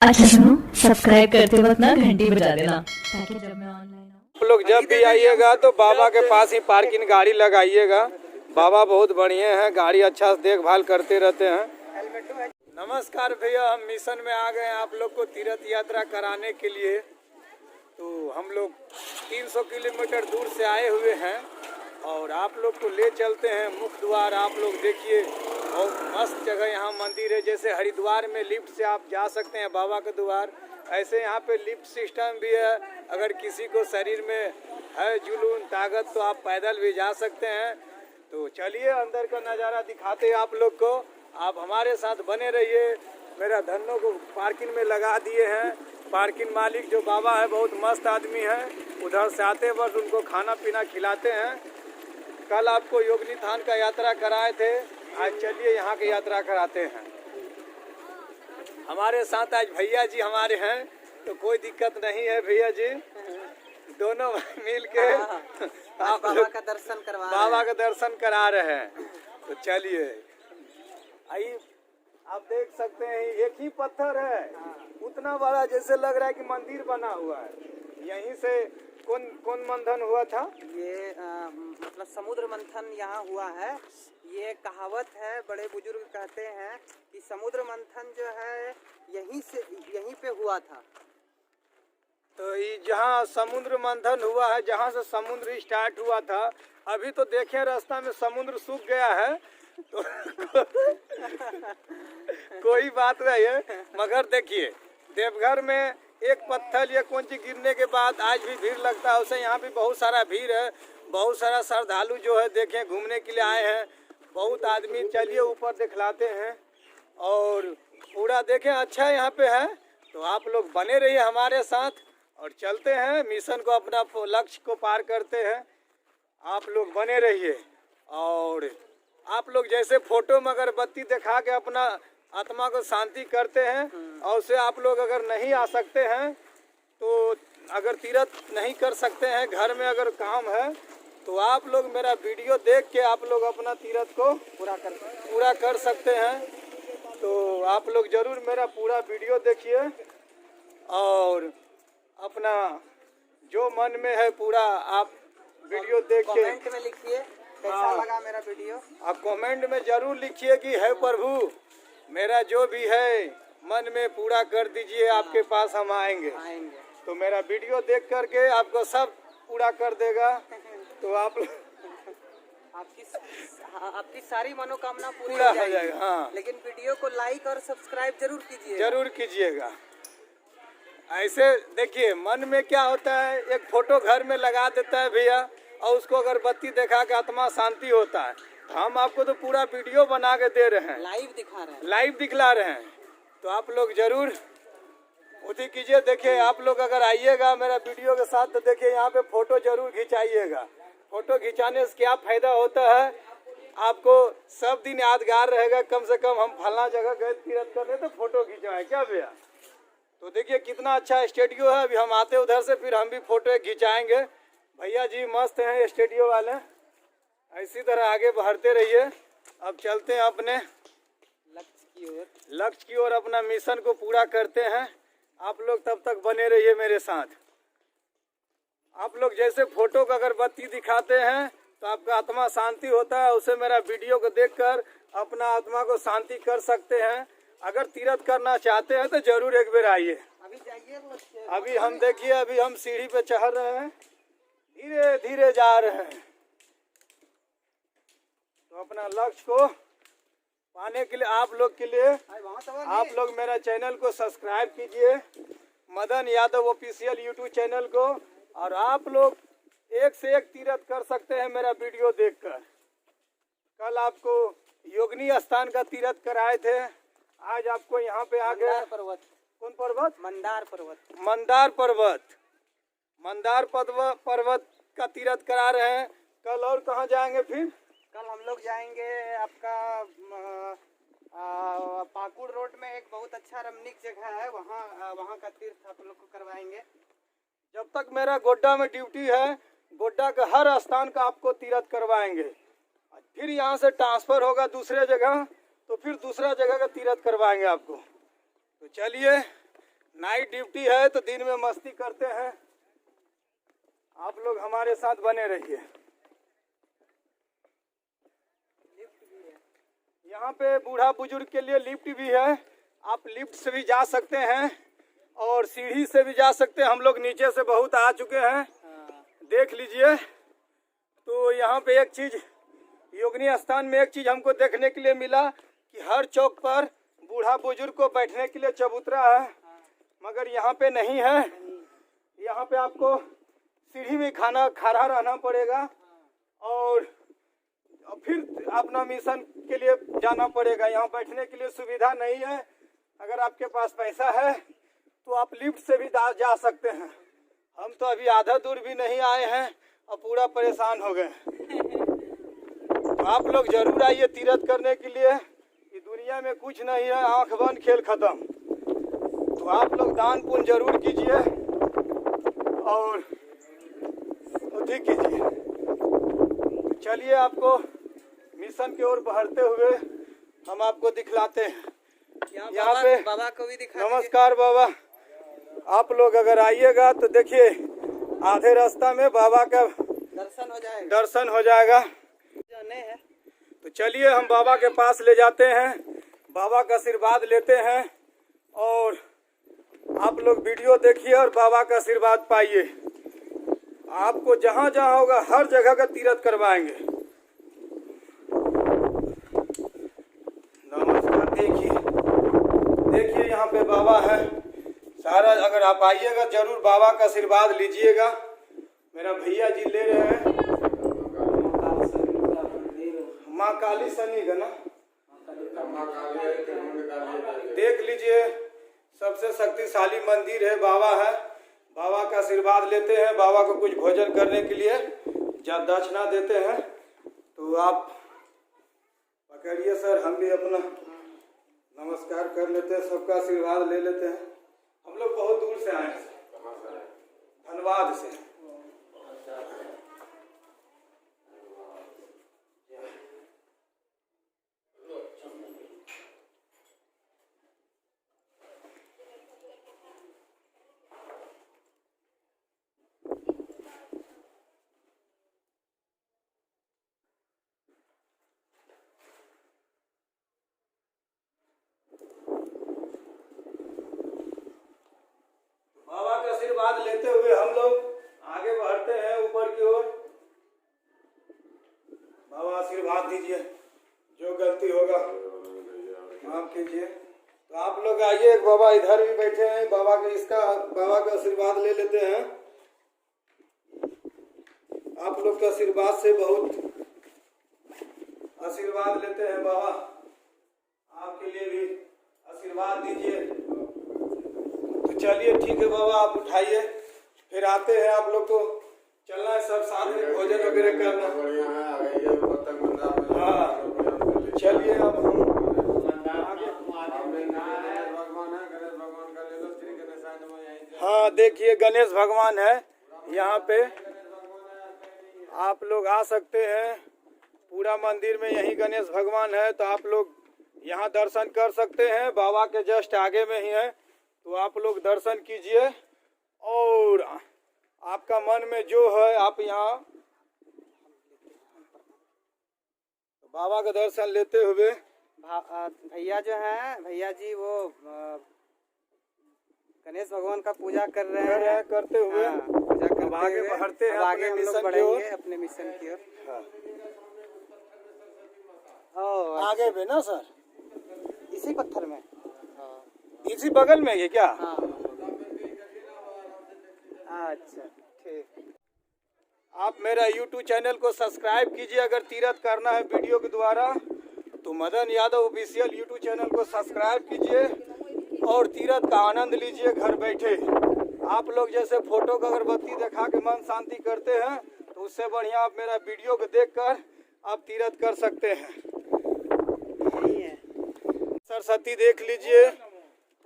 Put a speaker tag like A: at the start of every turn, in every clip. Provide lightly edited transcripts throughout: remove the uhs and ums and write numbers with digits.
A: अच्छा सुनो, सब्सक्राइब करते वक्त ना घंटी बजा देना ताकि जब मैं ऑनलाइन आऊँ।
B: आप लोग जब भी आइएगा तो बाबा के पास ही पार्किंग गाड़ी लगाइएगा। बाबा बहुत बढ़िया हैं, गाड़ी अच्छा से देखभाल करते रहते हैं। नमस्कार भैया, हम मिशन में आ गए हैं आप लोग को तीर्थ यात्रा कराने के लिए। तो हम लोग 300 किलोमीटर दूर से आए हुए हैं और आप लोग को ले चलते हैं मुख्य द्वार। आप लोग देखिए, बहुत मस्त जगह यहाँ मंदिर है। जैसे हरिद्वार में लिफ्ट से आप जा सकते हैं बाबा के द्वार, ऐसे यहाँ पे लिफ्ट सिस्टम भी है। अगर किसी को शरीर में है जुनून ताकत तो आप पैदल भी जा सकते हैं। तो चलिए अंदर का नज़ारा दिखाते हैं आप लोग को, आप हमारे साथ बने रहिए। मेरा धन्नो को पार्किंग में लगा दिए हैं। पार्किंग मालिक जो बाबा है बहुत मस्त आदमी है। उधर से आते वक्त उनको खाना पीना खिलाते हैं। कल आपको योगिनी थान का यात्रा कराए थे, आज चलिए यहाँ की यात्रा कराते हैं। हमारे साथ आज भैया जी हमारे हैं, तो कोई दिक्कत नहीं है। भैया जी दोनों मिल के आप
C: बाबा का दर्शन करवा
B: बाबा का दर्शन करा रहे हैं। तो चलिए आइए, आप देख सकते हैं एक ही पत्थर है, उतना बड़ा जैसे लग रहा है कि मंदिर बना हुआ है। यहीं से कौन मंथन हुआ था?
C: ये मतलब समुद्र मंथन यहाँ हुआ है। ये कहावत है, बड़े बुजुर्ग कहते हैं कि समुद्र मंथन जो है यहीं पे हुआ था।
B: तो ये जहाँ समुद्र मंथन हुआ है, जहाँ से समुद्र स्टार्ट हुआ था, अभी तो देखें रास्ता में समुद्र सूख गया है। तो कोई बात नहीं है, मगर देखिए देवघर में एक पत्थर या कौन चीज गिरने के बाद आज भी भीड़ लगता है। उसे यहाँ भी बहुत सारा भीड़ है, बहुत सारा श्रद्धालु जो है देखें घूमने के लिए आए हैं, बहुत आदमी। चलिए ऊपर दिखलाते हैं और पूरा देखें अच्छा यहाँ पे है। तो आप लोग बने रहिए हमारे साथ और चलते हैं मिशन को, अपना लक्ष्य को पार करते हैं। आप लोग बने रहिए और आप लोग जैसे फोटो में अगरबत्ती दिखा के अपना आत्मा को शांति करते हैं, और उसे आप लोग अगर नहीं आ सकते हैं तो अगर तीर्थ नहीं कर सकते हैं, घर में अगर काम है, तो आप लोग मेरा वीडियो देख के आप लोग अपना तीर्थ को पूरा कर सकते हैं। तो आप लोग जरूर मेरा पूरा वीडियो देखिए और अपना जो मन में है पूरा आप वीडियो देख के
C: कमेंट में लिखिए कैसा लगा मेरा वीडियो।
B: आप कमेंट में जरूर लिखिए कि हे प्रभु, मेरा जो भी है मन में पूरा कर दीजिए, आपके पास हम आएंगे। तो मेरा वीडियो देख करके आपको सब पूरा कर देगा। तो
C: आपकी सारी मनोकामना पूरी
B: पूरा
C: हो
B: हो जाएगा। हाँ,
C: लेकिन वीडियो को लाइक और सब्सक्राइब जरूर कीजिए।
B: जरूर कीजिएगा। ऐसे देखिए मन में क्या होता है, एक फोटो घर में लगा देता है भैया और उसको अगरबत्ती दिखा के आत्मा शांति होता है। तो हम आपको तो पूरा वीडियो बना के दे रहे हैं,
C: लाइव दिखा रहे हैं,
B: लाइव दिखला रहे हैं। तो आप लोग जरूर उठी कीजिए। देखिए आप लोग अगर आइएगा मेरा वीडियो के साथ तो देखिए यहाँ पे फोटो जरूर खिंचाइएगा। फोटो खिंचाने से क्या फायदा होता है, आपको सब दिन यादगार रहेगा। कम से कम हम फलना जगह गए तीर्थ करने तो फोटो खिंचवाए क्या भैया। तो देखिए कितना अच्छा स्टूडियो है। अभी हम आते उधर से, फिर हम भी फोटो खिंचाएंगे। भैया जी मस्त हैं स्टूडियो वाले, इसी तरह आगे बढ़ते रहिए। अब चलते हैं अपने लक्ष्य की ओर, अपना मिशन को पूरा करते हैं। आप लोग तब तक बने रहिए मेरे साथ। आप लोग जैसे फोटो को अगरबत्ती दिखाते हैं तो आपका आत्मा शांति होता है, उसे मेरा वीडियो को देखकर अपना आत्मा को शांति कर सकते हैं। अगर तीर्थ करना चाहते हैं तो जरूर एक बार आइए।
C: अभी जाइए।
B: अभी हम देखिए, अभी हम सीढ़ी पे चढ़ रहे हैं, धीरे धीरे जा रहे हैं। तो अपना लक्ष्य को पाने के लिए आप लोग के लिए आप लोग मेरा चैनल को सब्सक्राइब कीजिए, Madan Yadav official YouTube channel को। और आप लोग एक से एक तीर्थ कर सकते हैं मेरा वीडियो देखकर। कल आपको योगिनी स्थान का तीर्थ कराए थे, आज आपको यहाँ पे आ गए
C: पर्वत।
B: कौन पर्वत?
C: मंदार पर्वत।
B: मंदार पर्वत का तीर्थ करा रहे हैं। कल और कहाँ जाएंगे? फिर
C: कल हम लोग जाएंगे आपका पाकुड़ रोड में एक बहुत अच्छा रमणीक जगह है, वहाँ का तीर्थ आप लोग को करवाएंगे।
B: जब तक मेरा गोड्डा में ड्यूटी है, गोड्डा के हर स्थान का आपको तीर्थ करवाएंगे। फिर यहाँ से ट्रांसफर होगा दूसरे जगह, तो फिर दूसरा जगह का तीर्थ करवाएंगे आपको। तो चलिए नाइट ड्यूटी है तो दिन में मस्ती करते हैं। आप लोग हमारे साथ बने रहिए। यहाँ पे बूढ़ा बुजुर्ग के लिए लिफ्ट भी है, आप लिफ्ट से भी जा सकते हैं और सीढ़ी से भी जा सकते हैं। हम लोग नीचे से बहुत आ चुके हैं, देख लीजिए। तो यहाँ पे एक चीज़, योगिनी स्थान में एक चीज़ हमको देखने के लिए मिला कि हर चौक पर बूढ़ा बुजुर्ग को बैठने के लिए चबूतरा है, मगर यहाँ पे नहीं है। यहाँ पे आपको सीढ़ी में खड़ा रहना पड़ेगा और फिर अपना मिशन के लिए जाना पड़ेगा। यहाँ बैठने के लिए सुविधा नहीं है। अगर आपके पास पैसा है तो आप लिफ्ट से भी जा सकते हैं। हम तो अभी आधा दूर भी नहीं आए हैं और पूरा परेशान हो गए। तो आप लोग जरूर आइए तीर्थ करने के लिए। ये दुनिया में कुछ नहीं है, आंख बंद खेल खत्म। तो आप लोग दान पुण्य जरूर कीजिए और ठीक कीजिए। चलिए आपको मिशन की ओर बढ़ते हुए हम आपको दिखलाते हैं। यहाँ पे
C: बाबा को भी दिखा
B: नमस्कार बाबा। आप लोग अगर आइएगा तो देखिए आधे रास्ता में बाबा का दर्शन हो जाएगा। तो चलिए हम बाबा के पास ले जाते हैं, बाबा का आशीर्वाद लेते हैं और आप लोग वीडियो देखिए और बाबा का आशीर्वाद पाइए। आपको जहाँ जहाँ होगा हर जगह का तीर्थ करवाएंगे। नमस्कार। देखिए यहाँ पे बाबा है सारा। अगर आप आइएगा जरूर बाबा का आशीर्वाद लीजिएगा। मेरा भैया जी ले रहे हैं माँ काली सनी का ना, देख लीजिए सबसे शक्तिशाली मंदिर है, बाबा है। बाबा का आशीर्वाद लेते हैं, बाबा को कुछ भोजन करने के लिए दक्षिणा देते हैं। तो आप पकड़िए सर, हम भी अपना नमस्कार कर लेते हैं, सबका आशीर्वाद ले लेते हैं। हम लोग बहुत दूर से आए हैं, धनबाद से। आशीर्वाद लेते हुए हम लोग आगे बढ़ते हैं ऊपर की ओर। बाबा आशीर्वाद दीजिए, जो गलती होगा माफ कीजिए। तो आप लोग आइए, बाबा इधर भी बैठे हैं, बाबा का आशीर्वाद ले लेते हैं। आप लोग के आशीर्वाद से बहुत आशीर्वाद लेते हैं बाबा, आपके लिए भी आशीर्वाद दीजिए। तो चलिए ठीक है बाबा, आप उठाइए, फिर आते हैं। आप लोग को चलना है, सब साथ में भोजन वगैरह करना। हाँ चलिए अब हम हाँ देखिए गणेश भगवान है यहाँ पे, आप लोग आ सकते हैं। पूरा मंदिर में यही गणेश भगवान है, तो आप लोग यहाँ दर्शन कर सकते हैं। बाबा के जस्ट आगे में ही है, तो आप लोग दर्शन कीजिए और आपका मन में जो है आप यहाँ बाबा का दर्शन लेते हुए।
C: भैया जो है, भैया जी वो गणेश भगवान का पूजा कर रहे हैं,
B: करते हुए
C: पूजा करते
B: आगे बढ़ते हैं,
C: आगे हम लोग बढ़ेंगे अपने मिशन की ओर।
B: आगे भी ना सर,
C: इसी पत्थर में,
B: इसी बगल में है क्या?
C: हाँ। अच्छा ठीक।
B: आप मेरा YouTube चैनल को सब्सक्राइब कीजिए। अगर तीर्थ करना है वीडियो के द्वारा तो Madan Yadav official YouTube channel को सब्सक्राइब कीजिए और तीर्थ का आनंद लीजिए घर बैठे। आप लोग जैसे फोटो का अगरबत्ती दिखा के मन शांति करते हैं, तो उससे बढ़िया आप मेरा वीडियो को देखकर आप तीर्थ कर सकते हैं। सरस्वती देख लीजिए,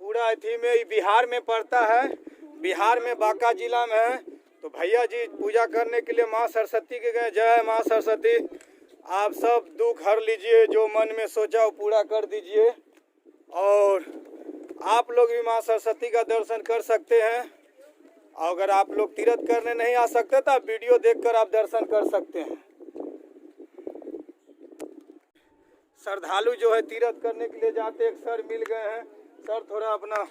B: पूरा अथी में बिहार में पड़ता है, बिहार में बांका जिला में है। तो भैया जी पूजा करने के लिए माँ सरस्वती के गए। जय माँ सरस्वती। आप सब दुख हर लीजिए, जो मन में सोचा वो पूरा कर दीजिए और आप लोग भी माँ सरस्वती का दर्शन कर सकते हैं। अगर आप लोग तीर्थ करने नहीं आ सकते तो आप वीडियो देखकर आप दर्शन कर सकते हैं। श्रद्धालु जो है तीर्थ करने के लिए जाते, एक सर मिल गए हैं। सर थोड़ा अपना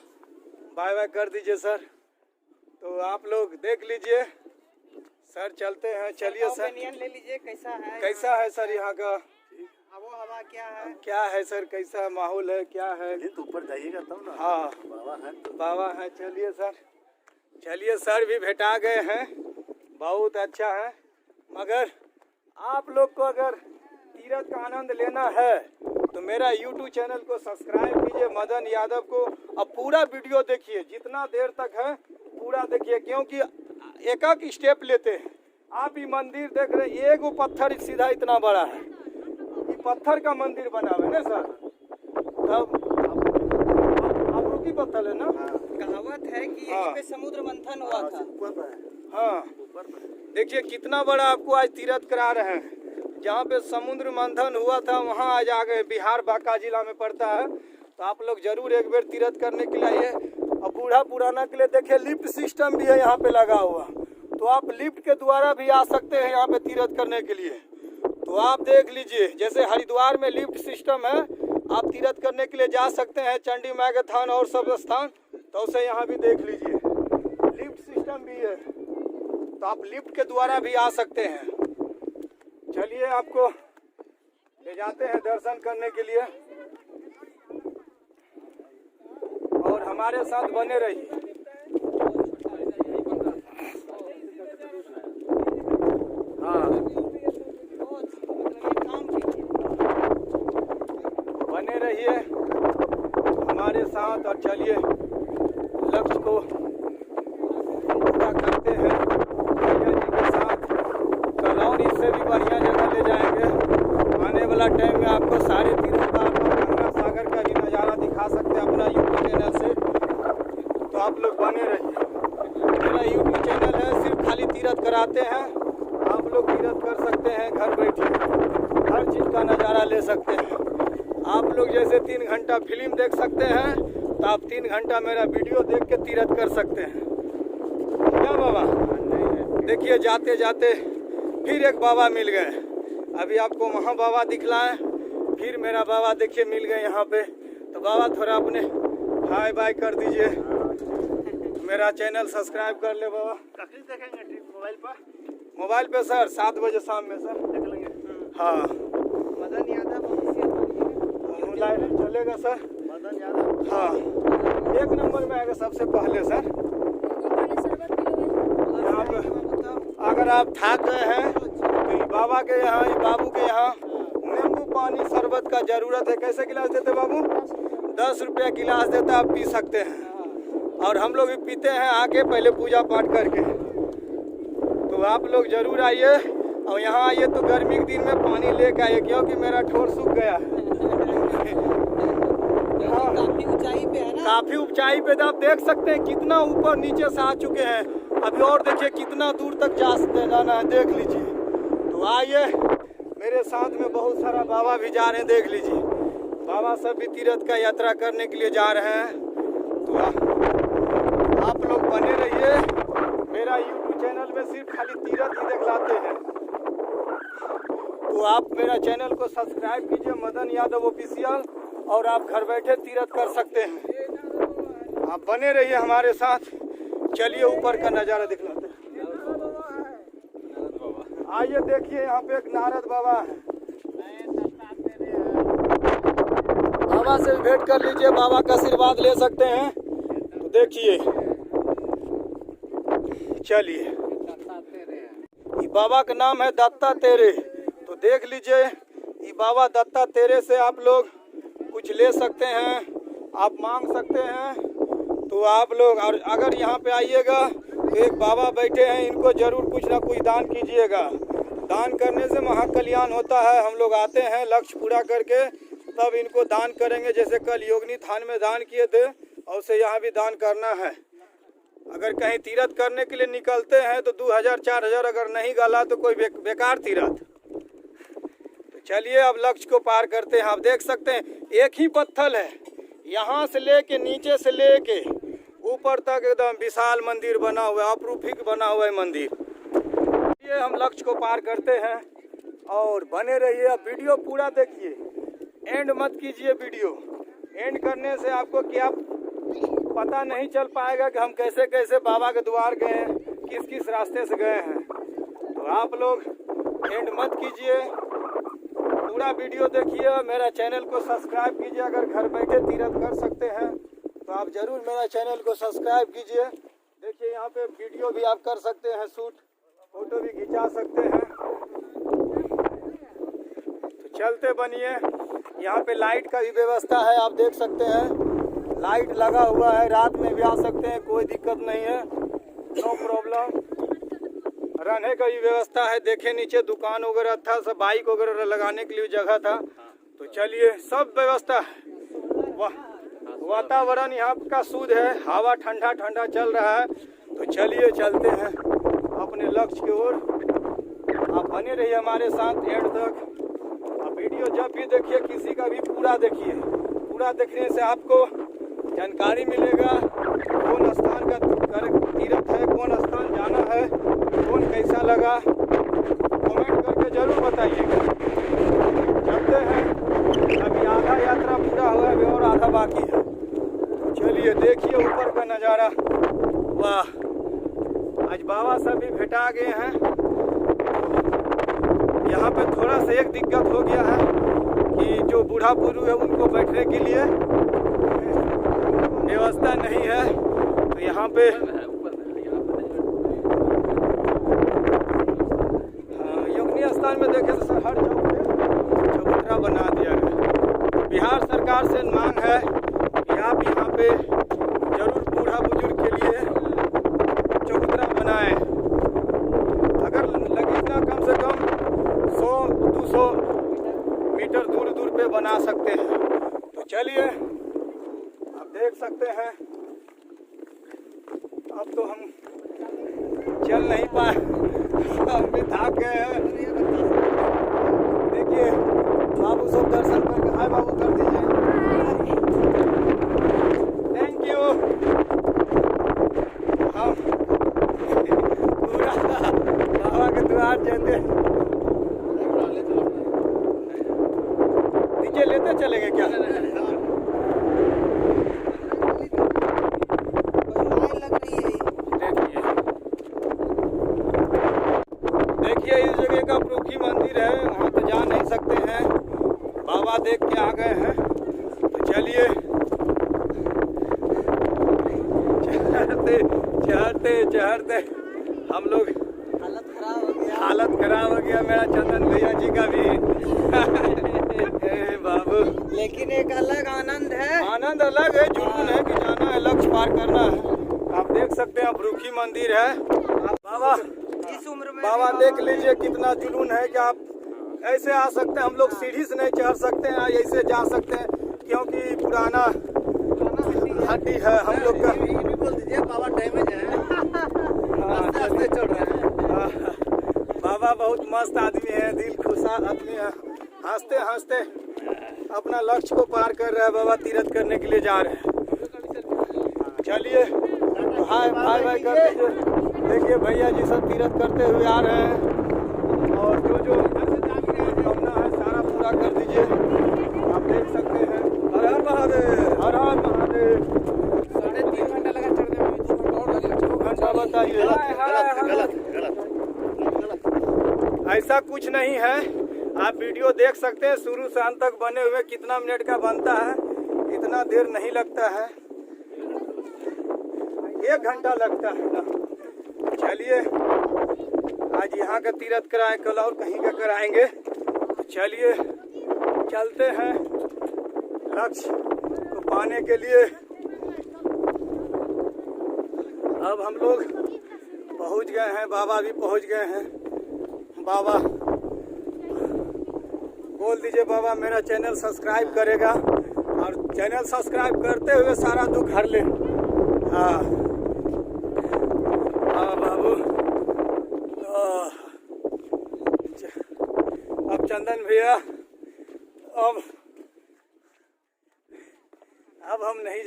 B: बाय बाय कर दीजिए सर। तो आप लोग देख लीजिए सर, चलते हैं। चलिए सर,
C: ओपिनियन ले लीजिए,
B: कैसा है सर यहाँ का
C: आबो हवा
B: क्या है सर, कैसा माहौल है, क्या है?
D: तो ऊपर जाइएगा तब ना।
B: हाँ बाबा है। चलिए सर, चलिए सर भी भेटा गए हैं, बहुत अच्छा है। मगर आप लोग को अगर तीर्थ का आनंद लेना है तो मेरा YouTube चैनल को सब्सक्राइब कीजिए, मदन यादव को। अब पूरा वीडियो देखिए, जितना देर तक है पूरा देखिए, क्योंकि एक एक स्टेप लेते हैं। आप ये मंदिर देख रहे हैं, एक वो पत्थर सीधा इतना बड़ा है, ये पत्थर का मंदिर बना हुआ है ना सर। तब आप रुकी पत्थर है ना।
C: कहावत है कि यहीं पे समुद्र मंथन हुआ था।
B: हाँ देखिए कितना बड़ा आपको आज तीर्थ करा रहे हैं। जहाँ पे समुद्र मंथन हुआ था वहाँ आज आ गए। बिहार बांका जिला में पड़ता है। तो आप लोग जरूर एक बार तीर्थ करने के लिए आइए। और बूढ़ा पुराना के लिए देखिए लिफ्ट सिस्टम भी है यहाँ पे लगा हुआ, तो आप लिफ्ट के द्वारा भी आ सकते हैं यहाँ पे तीर्थ करने के लिए। तो आप देख लीजिए, जैसे हरिद्वार में लिफ्ट सिस्टम है, आप तीर्थ करने के लिए जा सकते हैं, चंडी माई के थान और सब स्थान। तो उसे यहाँ भी देख लीजिए लिफ्ट सिस्टम भी है, तो आप लिफ्ट के द्वारा भी आ सकते हैं। चलिए आपको ले जाते हैं दर्शन करने के लिए, और हमारे साथ बने रहिए। हाँ बने रहिए हमारे साथ, और चलिए लक्ष्य को पूरा करते हैं भैया जी के साथ। कल और इससे भी बढ़िया जगह ले जाएंगे। आने वाला टाइम में आपको सारे तीर्थ का, गंगा सागर का भी नज़ारा दिखा सकते हैं अपना YouTube चैनल से। तो आप लोग बने रहिए। मेरा YouTube चैनल है, सिर्फ खाली तीर्थ कराते हैं। आप लोग तीर्थ कर सकते हैं घर बैठे, हर चीज़ का नज़ारा ले सकते हैं। आप लोग जैसे 3 घंटा फिल्म देख सकते हैं, तो आप 3 घंटा मेरा वीडियो देख के तीर्थ कर सकते हैं। क्या बाबा देखिए, जाते जाते फिर एक बाबा मिल गए। अभी आपको वहाँ बाबा दिखलाए, फिर मेरा बाबा देखिए मिल गए यहाँ पे। तो बाबा थोड़ा अपने हाय बाय कर दीजिए, मेरा चैनल सब्सक्राइब कर ले बाबा।
D: देखेंगे
B: मोबाइल पे सर 7 बजे शाम में सर
D: देख लेंगे।
B: हाँ
C: मदन यादव ऑफिशियल
B: लाइव चलेगा सर।
D: मदन यादव
B: हाँ 1 नंबर में आएगा सबसे पहले सर। यहाँ पे अगर आप थक गए हैं तो ये बाबा के यहाँ, ये बाबू के यहाँ नींबू पानी शरबत का जरूरत है। कैसे गिलास देते बाबू? 10 रुपया गिलास देता, आप पी सकते हैं। और हम लोग भी पीते हैं आके, पहले पूजा पाठ करके। तो आप लोग जरूर आइए, और यहाँ आइए तो गर्मी के दिन में पानी लेके आइए, क्योंकि मेरा ठोर सूख गया है। हाँ
C: काफी ऊंचाई पे है ना,
B: काफी ऊंचाई पे, तो आप देख सकते हैं कितना ऊपर नीचे से आ चुके हैं। अभी और देखिए कितना दूर तक जाना है, देख लीजिए। तो आइए, मेरे साथ में बहुत सारा बाबा भी जा रहे हैं, देख लीजिए। बाबा सब भी तीर्थ का यात्रा करने के लिए जा रहे हैं। तो आप लोग बने रहिए। मेरा YouTube चैनल में सिर्फ खाली तीर्थ ही दिखलाते हैं। तो आप मेरा चैनल को सब्सक्राइब कीजिए, मदन यादव ऑफिशियल, और आप घर बैठे तीर्थ कर सकते हैं। आप बने रहिए हमारे साथ। चलिए ऊपर का नज़ारा दिखलाते हैं। आइए देखिए, यहाँ पे एक नारद बाबा है। बाबा से भेंट कर लीजिए, बाबा का आशीर्वाद ले सकते हैं। तो देखिए, चलिए, ये बाबा का नाम है दत्तात्रेय। तो देख लीजिए, ये बाबा दत्तात्रेय से आप लोग कुछ ले सकते हैं, आप मांग सकते हैं। तो आप लोग, और अगर यहाँ पे आइएगा तो एक बाबा बैठे हैं, इनको जरूर कुछ ना कुछ दान कीजिएगा। दान करने से महाकल्याण होता है। हम लोग आते हैं लक्ष्य पूरा करके, तब इनको दान करेंगे। जैसे कल योगिनी थान में दान किए थे, और उसे यहाँ भी दान करना है। अगर कहीं तीर्थ करने के लिए निकलते हैं तो 2000-4000 अगर नहीं गला तो कोई बेकार तीर्थ। तो चलिए अब लक्ष्य को पार करते हैं। आप देख सकते हैं एक ही पत्थर है, यहाँ से लेके नीचे से लेके ऊपर तक एकदम विशाल मंदिर बना हुआ है, अपरूपिक बना हुआ है मंदिर। ये हम लक्ष्य को पार करते हैं और बने रहिए। अब वीडियो पूरा देखिए, एंड मत कीजिए वीडियो। एंड करने से आपको क्या पता नहीं चल पाएगा कि हम कैसे कैसे बाबा के द्वार गए हैं, किस किस रास्ते से गए हैं। तो आप लोग एंड मत कीजिए, पूरा वीडियो देखिए। मेरा चैनल को सब्सक्राइब कीजिए। अगर घर बैठे तीर्थ कर सकते हैं तो आप ज़रूर मेरा चैनल को सब्सक्राइब कीजिए। देखिए यहाँ पे वीडियो भी आप कर सकते हैं, शूट फोटो भी खिंचा सकते हैं। तो चलते बनिए। यहाँ पे लाइट का भी व्यवस्था है, आप देख सकते हैं लाइट लगा हुआ है। रात में भी आ सकते हैं, कोई दिक्कत नहीं है, नो प्रॉब्लम। रहने का भी व्यवस्था है। देखे नीचे दुकान वगैरह था, सब बाइक वगैरह लगाने के लिए जगह था। तो चलिए सब व्यवस्था है। वातावरण यहाँ का शुद्ध है, हवा ठंडा ठंडा चल रहा है। तो चलिए चलते हैं अपने लक्ष्य की ओर। आप बने रहिए हमारे साथ एंड तक। आप वीडियो जब भी देखिए किसी का भी पूरा देखिए। पूरा देखने से आपको जानकारी मिलेगा कौन स्थान का तीर्थ है, कौन स्थान जाना है, कौन कैसा लगा, कमेंट करके जरूर बताइएगा। चलते हैं, अभी आधा यात्रा पूरा हुआ है, अभी और आधा बाकी है। चलिए देखिए ऊपर का नज़ारा। वाह, आज बाबा सब भी भेटा गए हैं। यहाँ पे थोड़ा सा एक दिक्कत हो गया है कि जो बूढ़ा बुजुर्ग है उनको बैठने के लिए व्यवस्था नहीं है। तो यहाँ पे योगिनी स्थान में देखें तो हर चौक पे चबूतरा बना दिया है। बिहार सरकार से मांग है कि आप यहाँ पे जरूर बूढ़ा बुजुर्ग के लिए चबूतरा बनाएं। अगर लगे ना कम से कम 100-200 मीटर दूर दूर पे बना सकते हैं। तो चलिए आप देख सकते हैं। अब तो हम चल नहीं पाए, हम भी थक गए हैं। देखिए बाबू सब दर्शन करके, हाय बाबू कर दीजिए, थैंक यू। हम पूरा बाबा के द्वार जाते नीचे लेते चलेंगे क्या? देखिए इस जगह का प्रमुखी मंदिर है, वहाँ तो जा नहीं सकते हैं, बाबा देख के आ गए हैं। तो चलिए चढ़ते चढ़ते हम लोग हालत खराब हो गया मेरा चंदन भैया जी का भी। बाबू
C: लेकिन एक अलग आनंद है,
B: आनंद अलग है, जुनून है कि जाना है, लक्ष्य पार करना है। आप देख सकते हैं प्रमुखी मंदिर है। बाबा
C: इस उम्र में
B: बाबा देख लीजिए कितना जुनून है कि आप ऐसे आ सकते हैं। हम लोग सीढ़ी से नहीं चढ़ सकते हैं, ऐसे जा सकते हैं क्योंकि पुराना हड्डी है हम लोग का।
D: बोल दीजिए बाबा डैमेज है, रास्ते चल रहे हैं।
B: बाबा बहुत मस्त आदमी है, दिल खुशा आदमी है, हंसते हंसते अपना लक्ष्य को पार कर रहे हैं। बाबा तीर्थ करने के लिए जा रहे हैं। चलिए हाय हाय भाई कर दीजिए। देखिए भैया जी सब तीर्थ करते हुए आ रहे हैं और जो जो अपना है सारा पूरा कर दीजिए। आप देख सकते हैं। हर हर महादेव, हर हर महादेव।
C: 3.5 घंटा लगा चढ़ने में, 2 घंटा और लगेगा।
B: 2 घंटा बताइए। ऐसा कुछ नहीं है, आप वीडियो देख सकते हैं शुरू से अंत तक बने हुए। कितना मिनट का बनता है, इतना देर नहीं लगता है, 1 घंटा लगता है ना। चलिए आज यहाँ का तीर्थ कराएं, कल और कहीं का कराएंगे। चलिए चलते हैं लक्ष्य को पाने के लिए। अब हम लोग पहुँच गए हैं, बाबा भी पहुँच गए हैं। बाबा बोल दीजिए बाबा मेरा चैनल सब्सक्राइब करेगा और चैनल सब्सक्राइब करते हुए सारा दुख हर ले। हाँ हाँ बाबू। अब चंदन भैया अब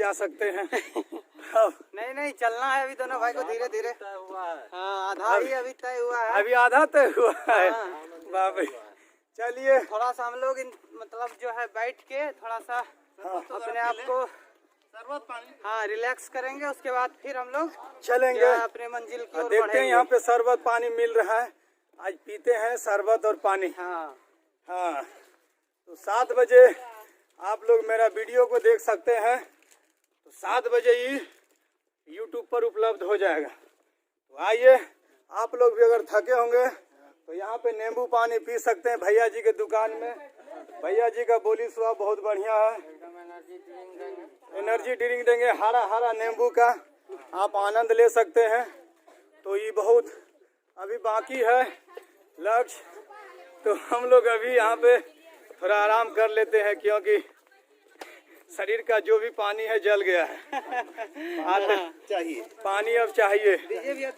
B: जा सकते हैं।
C: नहीं चलना है अभी दोनों भाई को धीरे धीरे। हाँ आधा ही अभी तय हुआ है।
B: अभी आधा तय हुआ है। बाबा चलिए
C: थोड़ा सा हम लोग मतलब जो है बैठ के थोड़ा सा अपने आप को हाँ रिलैक्स करेंगे, उसके बाद फिर हम लोग
B: चलेंगे
C: अपने मंजिल की ओर
B: देखते हैं।
C: बढ़ेंगे।
B: यहाँ पे शरबत पानी मिल रहा है, आज पीते हैं शरबत और पानी।
C: हाँ
B: हाँ तो 7 बजे आप लोग मेरा वीडियो को देख सकते हैं। तो 7 बजे ही YouTube पर उपलब्ध हो जाएगा। तो आइए, आप लोग भी अगर थके होंगे तो यहाँ पे नींबू पानी पी सकते हैं भैया जी के दुकान में। भैया जी का बोली स्वभाव बहुत बढ़िया है। एनर्जी ड्रिंक देंगे, हरा हरा नींबू का आप आनंद ले सकते हैं। तो ये बहुत अभी बाकी है लक्ष्य, तो हम लोग अभी यहाँ पे थोड़ा आराम कर लेते हैं, क्योंकि शरीर का जो भी पानी है जल गया है। पानी अब चाहिए।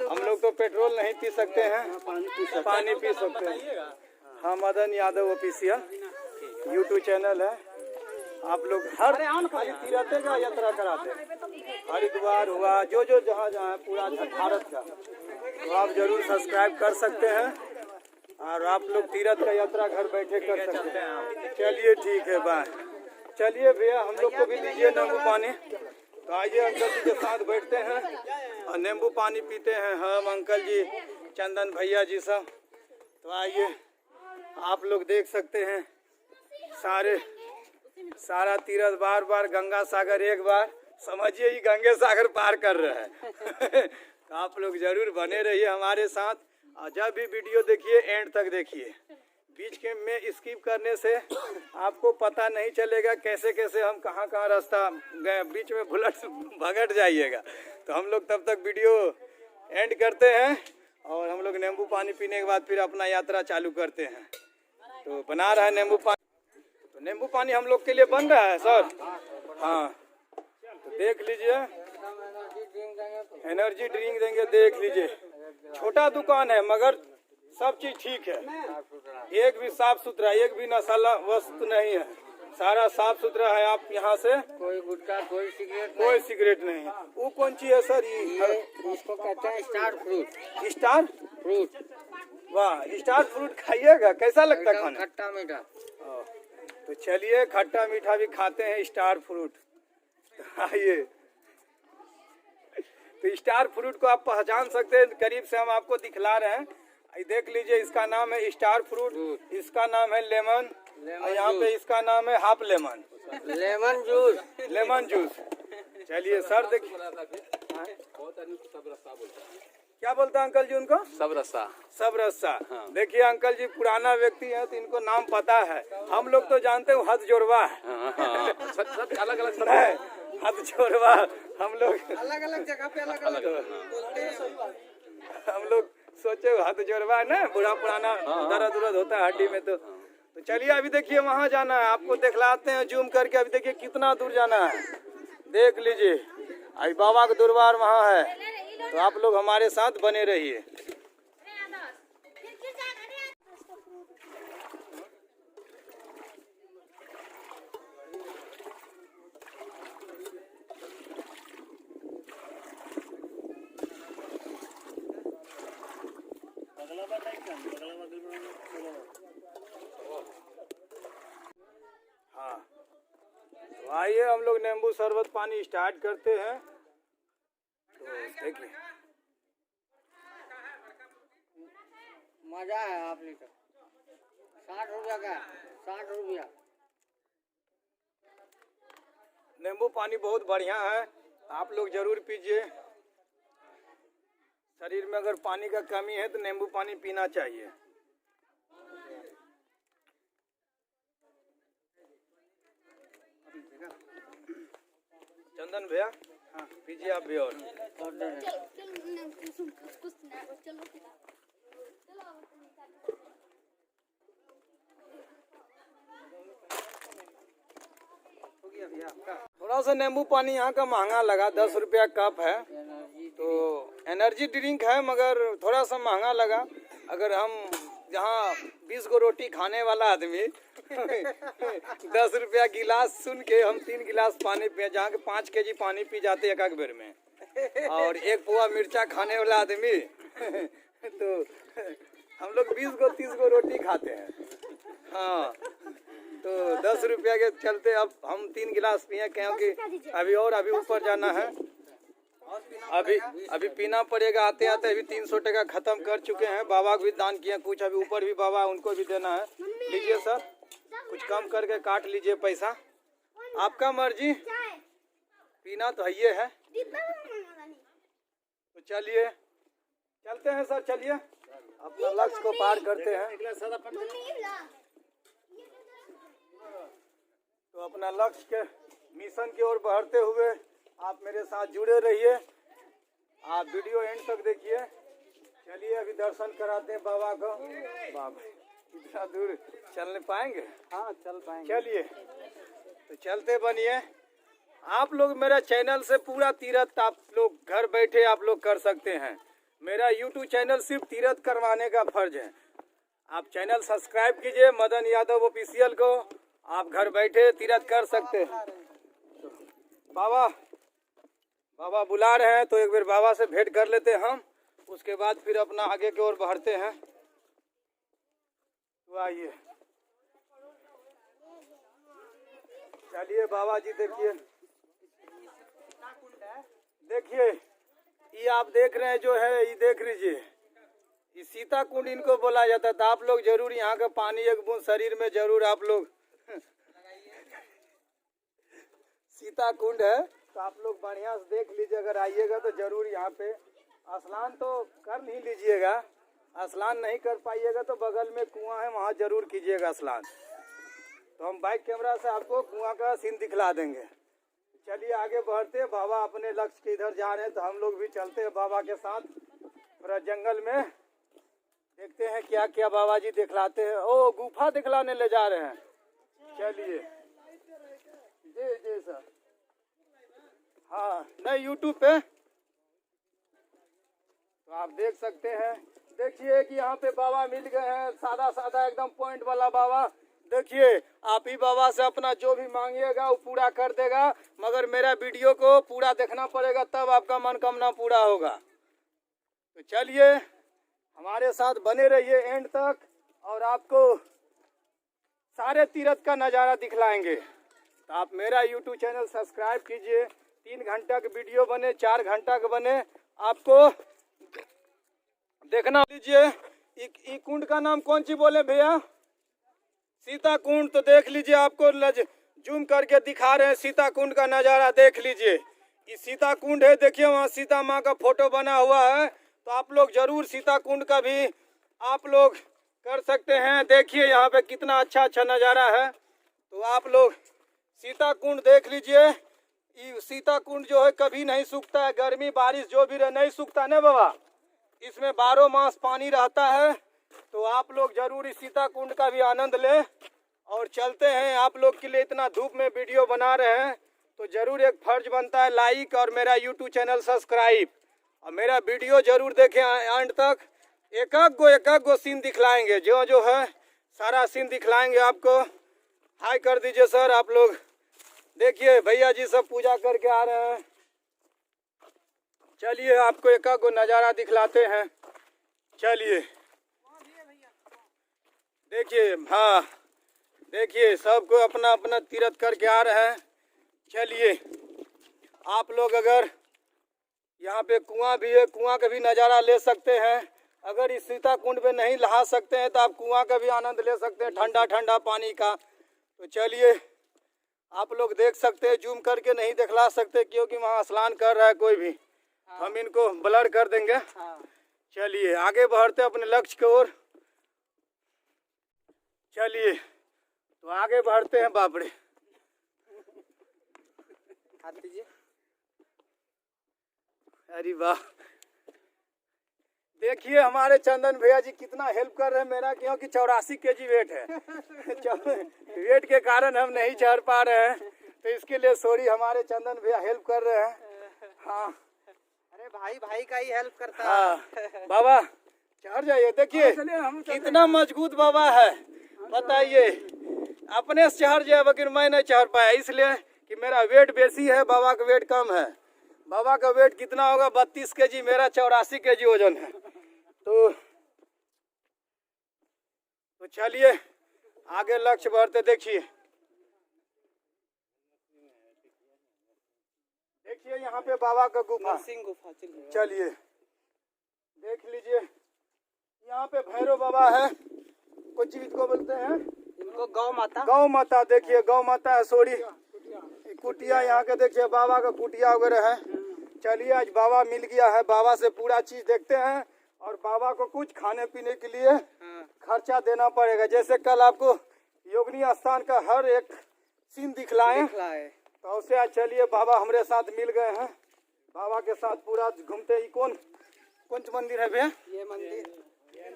B: हम लोग तो पेट्रोल नहीं पी सकते हैं, पानी पी सकते हैं। हाँ, Madan Yadav official YouTube channel है। आप लोग हर खाली तीर्थों का यात्रा कराते हैं, हरिद्वार हुआ, जो जहाँ है पूरा भारत का, तो आप जरूर सब्सक्राइब कर सकते हैं और आप लोग तीर्थ का यात्रा घर बैठे कर सकते हैं। चलिए ठीक है, बाय। चलिए भैया, हम लोग को भी दीजिए नींबू पानी। तो आइए अंकल जी के साथ बैठते हैं और नींबू पानी पीते हैं। हम अंकल जी, चंदन भैया जी सब। तो आइए, आप लोग देख सकते हैं सारा तीर्थ बार बार गंगा सागर एक बार समझिए ही गंगे सागर पार कर रहे हैं। तो आप लोग जरूर बने रहिए हमारे साथ और जब भी वीडियो देखिए एंड तक देखिए। बीच के में स्किप करने से आपको पता नहीं चलेगा कैसे कैसे हम कहाँ रास्ता गए, बीच में भगट जाइएगा। तो हम लोग तब तक वीडियो एंड करते हैं और हम लोग नींबू पानी पीने के बाद फिर अपना यात्रा चालू करते हैं। तो बना रहा है नींबू पानी। तो नींबू पानी हम लोग के लिए बन रहा है सर। हाँ, तो देख लीजिए, एनर्जी ड्रिंक देंगे, देख लीजिए। छोटा दुकान है मगर सब चीज ठीक है, एक भी साफ सुथरा, एक भी नशाला वस्तु नहीं है, सारा साफ सुथरा है। आप यहाँ से
C: कोई गुटखा कोई
B: सिगरेट नहीं है। वो कौन चीज है सर? ये
C: इसको कहते हैं स्टार फ्रूट।
B: स्टार फ्रूट, वाह, स्टार फ्रूट खाइएगा, कैसा लगता है खाना?
C: खट्टा मीठा।
B: तो चलिए, खट्टा मीठा भी खाते हैं स्टार फ्रूट। आइए, तो स्टार फ्रूट को आप पहचान सकते हैं, करीब से हम आपको दिखला रहे हैं। देख लीजिए, इसका नाम है स्टार फ्रूट, इसका नाम है लेमन, और यहाँ पे इसका नाम है हाफ लेमन, लेमन जूस। चलिए सर, देखिए क्या बोलता है अंकल जी उनको? सब रस्सा। हाँ। देखिए अंकल जी पुराना व्यक्ति है तो इनको नाम पता है। हम लोग तो जानते हैं हथ जोड़वा। अलग अलग हथ जोड़वा हम लोग
C: अलग अलग जगह पे अलग अलग बोलते हैं।
B: हम लोग सोचे हाथ जोड़वा ना, बुरा पुराना दर्द उर्द होता है हड्डी में। तो चलिए, अभी देखिए वहाँ जाना है, आपको दिखलाते हैं जूम करके। अभी देखिए कितना दूर जाना है, देख लीजिए। अभी बाबा का दरबार वहाँ है, तो आप लोग हमारे साथ बने रहिए। हाँ, तो आइए हम लोग नींबू शरबत पानी स्टार्ट करते हैं। तो देखिए,
C: मजा है। आप लीटर 60 रुपया का, 60 रुपया।
B: नींबू पानी बहुत बढ़िया है, आप लोग जरूर पीजिए। शरीर में अगर पानी का कमी है तो नींबू पानी पीना चाहिए। चंदन भैया, हाँ पीजिए आप भी। और थोड़ा सा नींबू पानी यहाँ का महंगा लगा, 10 रुपया कप है। तो एनर्जी ड्रिंक है मगर थोड़ा सा महंगा लगा। अगर हम जहाँ 20 को रोटी खाने वाला आदमी 10 रुपया गिलास सुन के हम 3 गिलास पानी पिए, जहाँ के 5 केजी पानी पी जाते एक बेर में, और 1 पुआ मिर्चा खाने वाला आदमी तो हम लोग 20 को 30 को रोटी खाते हैं। हाँ, तो 10 रुपया के चलते अब हम 3 गिलास पिए, क्योंकि अभी ऊपर जाना है। अभी पीना पड़ेगा। आते आते अभी 300 टका खत्म कर चुके हैं। बाबा को भी दान किए कुछ, अभी ऊपर भी बाबा उनको भी देना है। लीजिए सर, कुछ कम करके काट लीजिए पैसा, आपका मर्जी। पीना तो ये है। तो चलिए चलते हैं सर, चलिए अपना लक्ष्य को पार करते हैं। तो अपना लक्ष्य के मिशन की ओर बढ़ते हुए आप मेरे साथ जुड़े रहिए, आप वीडियो एंड तक देखिए। चलिए अभी दर्शन कराते हैं बाबा को। बाबा इतना दूर चलने पाएंगे?
C: हाँ, चल पाएंगे।
B: चलिए तो चलते बनिए। आप लोग मेरा चैनल से पूरा तीर्थ आप लोग घर बैठे आप लोग कर सकते हैं। मेरा YouTube चैनल सिर्फ तीर्थ करवाने का फर्ज है। आप चैनल सब्सक्राइब कीजिए मदन यादव ऑफिशियल को, आप घर बैठे तीर्थ कर सकते हैं। तो बाबा बुला रहे हैं, तो एक बार बाबा से भेंट कर लेते हैं हम, उसके बाद फिर अपना आगे की ओर बढ़ते हैं। तो आइए, चलिए बाबा जी देखिए ये आप देख रहे हैं जो है, ये देख लीजिए, ये सीता कुंड इनको बोला जाता था। आप लोग जरूर यहाँ का पानी एक बूंद शरीर में जरूर आप लोग सीता कुंड है, तो आप लोग बढ़िया से देख लीजिए। अगर आइएगा तो जरूर यहाँ पे स्नान तो कर नहीं लीजिएगा, स्नान नहीं कर पाइएगा तो बगल में कुआं है, वहाँ जरूर कीजिएगा स्नान। तो हम बाइक कैमरा से आपको कुआं का सीन दिखला देंगे। चलिए आगे बढ़ते, बाबा अपने लक्ष्य के इधर जा रहे हैं, तो हम लोग भी चलते हैं बाबा के साथ पूरा जंगल में। देखते हैं क्या क्या बाबा जी दिखलाते हैं। ओ, गुफा दिखलाने ले जा रहे हैं। चलिए जी सर। हाँ, नहीं यूट्यूब पे तो आप देख सकते हैं। देखिए कि यहाँ पे बाबा मिल गए हैं, सादा सादा एकदम पॉइंट वाला बाबा। देखिए आप ही बाबा से अपना जो भी मांगिएगा वो पूरा कर देगा, मगर मेरा वीडियो को पूरा देखना पड़ेगा, तब आपका मनोकामना पूरा होगा। तो चलिए हमारे साथ बने रहिए एंड तक, और आपको सारे तीर्थ का नज़ारा दिखलाएंगे। तो आप मेरा YouTube चैनल सब्सक्राइब कीजिए। 3 घंटा का वीडियो बने, 4 घंटा का बने, आपको देखना। लीजिए कुंड का नाम कौन सी बोले भैया? सीता कुंड। तो देख लीजिए, आपको जूम करके दिखा रहे हैं सीता कुंड का नज़ारा। देख लीजिए ये सीता कुंड है। देखिए वहाँ सीता माँ का फोटो बना हुआ है, तो आप लोग जरूर सीता कुंड का भी आप लोग कर सकते हैं। देखिए यहाँ पे कितना अच्छा नज़ारा है। तो आप लोग सीता कुंड देख लीजिए। ये सीता कुंड जो है कभी नहीं सूखता है, गर्मी बारिश जो भी रहे नहीं सूखता ना बाबा, इसमें 12 मास पानी रहता है। तो आप लोग जरूर इस सीता कुंड का भी आनंद लें। और चलते हैं, आप लोग के लिए इतना धूप में वीडियो बना रहे हैं, तो जरूर एक फर्ज बनता है लाइक और मेरा YouTube चैनल सब्सक्राइब, और मेरा वीडियो जरूर देखें एंड तक। एक गो सीन दिखलाएंगे, जो है सारा सीन दिखलाएंगे आपको। हाय कर दीजिए सर आप लोग। देखिए भैया जी सब पूजा करके आ रहे हैं। चलिए आपको एक गो नज़ारा दिखलाते हैं। चलिए देखिए, हाँ देखिए सबको अपना अपना तीर्थ करके आ रहे हैं। चलिए आप लोग अगर यहाँ पे कुआं भी है, कुआं का भी नज़ारा ले सकते हैं। अगर इस सीता कुंड में नहीं नहा सकते हैं तो आप कुआं का भी आनंद ले सकते हैं, ठंडा ठंडा पानी का। तो चलिए आप लोग देख सकते हैं, जूम करके नहीं दिखला सकते क्योंकि वहाँ स्नान कर रहा है कोई भी। हम इनको ब्लर कर देंगे। चलिए आगे बढ़ते अपने लक्ष्य की ओर। चलिए तो आगे बढ़ते हैं। बापरे,
C: हाथ दीजिए।
B: अरे वाह, देखिए हमारे चंदन भैया जी कितना हेल्प कर रहे हैं मेरा, क्योंकि 84 केजी वेट है। वेट के कारण हम नहीं चढ़ पा रहे हैं, तो इसके लिए सॉरी। हमारे चंदन भैया हेल्प कर रहे हैं। हाँ,
C: अरे भाई भाई का ही हेल्प करता
B: हाँ
C: है।
B: बाबा चढ़ जाइए, देखिए कितना मजबूत बाबा है, बताइए। अपने से चढ़ जाए लेकिन मैं नहीं चढ़ पाया, इसलिए कि मेरा वेट बेसी है, बाबा का वेट कम है। बाबा का वेट कितना होगा? 32 kg, मेरा 84 kg वजन है। तो चलिए आगे लक्ष्य बढ़ते। देखिए देखिए यहाँ पे बाबा का गुफा,
C: नरसिंह गुफा, चलिए
B: चलिए देख लीजिए। यहाँ पे भैरव बाबा है, कुछ चीज को बोलते हैं
C: इनको गौ माता।
B: गौ माता। देखिए गौ माता है, सोरी कुटिया यहाँ के, देखिए बाबा का कुटिया वगैरह है। चलिए आज बाबा मिल गया है, बाबा से पूरा चीज देखते हैं। और बाबा को कुछ खाने पीने के लिए खर्चा देना पड़ेगा। जैसे कल आपको योगिनी स्थान का हर एक सीन दिखलाए, तो उससे आज चलिए बाबा हमारे साथ मिल गए हैं। बाबा के साथ पूरा घूमते ही। कौन मंदिर है भैया?
C: ये मंदिर ये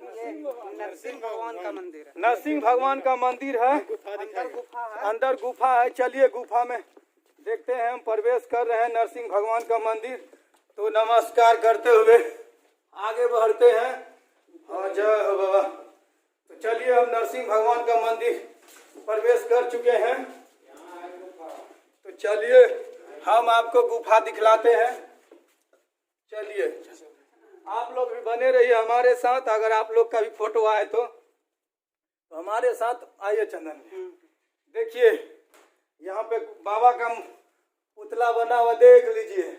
C: नरसिंह भगवान का मंदिर है।
B: नरसिंह भगवान का मंदिर है,
C: अंदर गुफा है।
B: अंदर गुफा है। चलिए गुफा में देखते हैं। हम प्रवेश कर रहे हैं नरसिंह भगवान का मंदिर। तो नमस्कार करते हुए आगे बढ़ते हैं। हाँ जय हो बाबा। तो चलिए हम नरसिंह भगवान का मंदिर प्रवेश कर चुके हैं। तो चलिए हम आपको गुफा दिखलाते हैं। चलिए आप लोग भी बने रहिए हमारे साथ। अगर आप लोग का भी फोटो आए तो हमारे साथ आइए। चंदन देखिए यहाँ पे बाबा का पुतला बना हुआ, देख लीजिए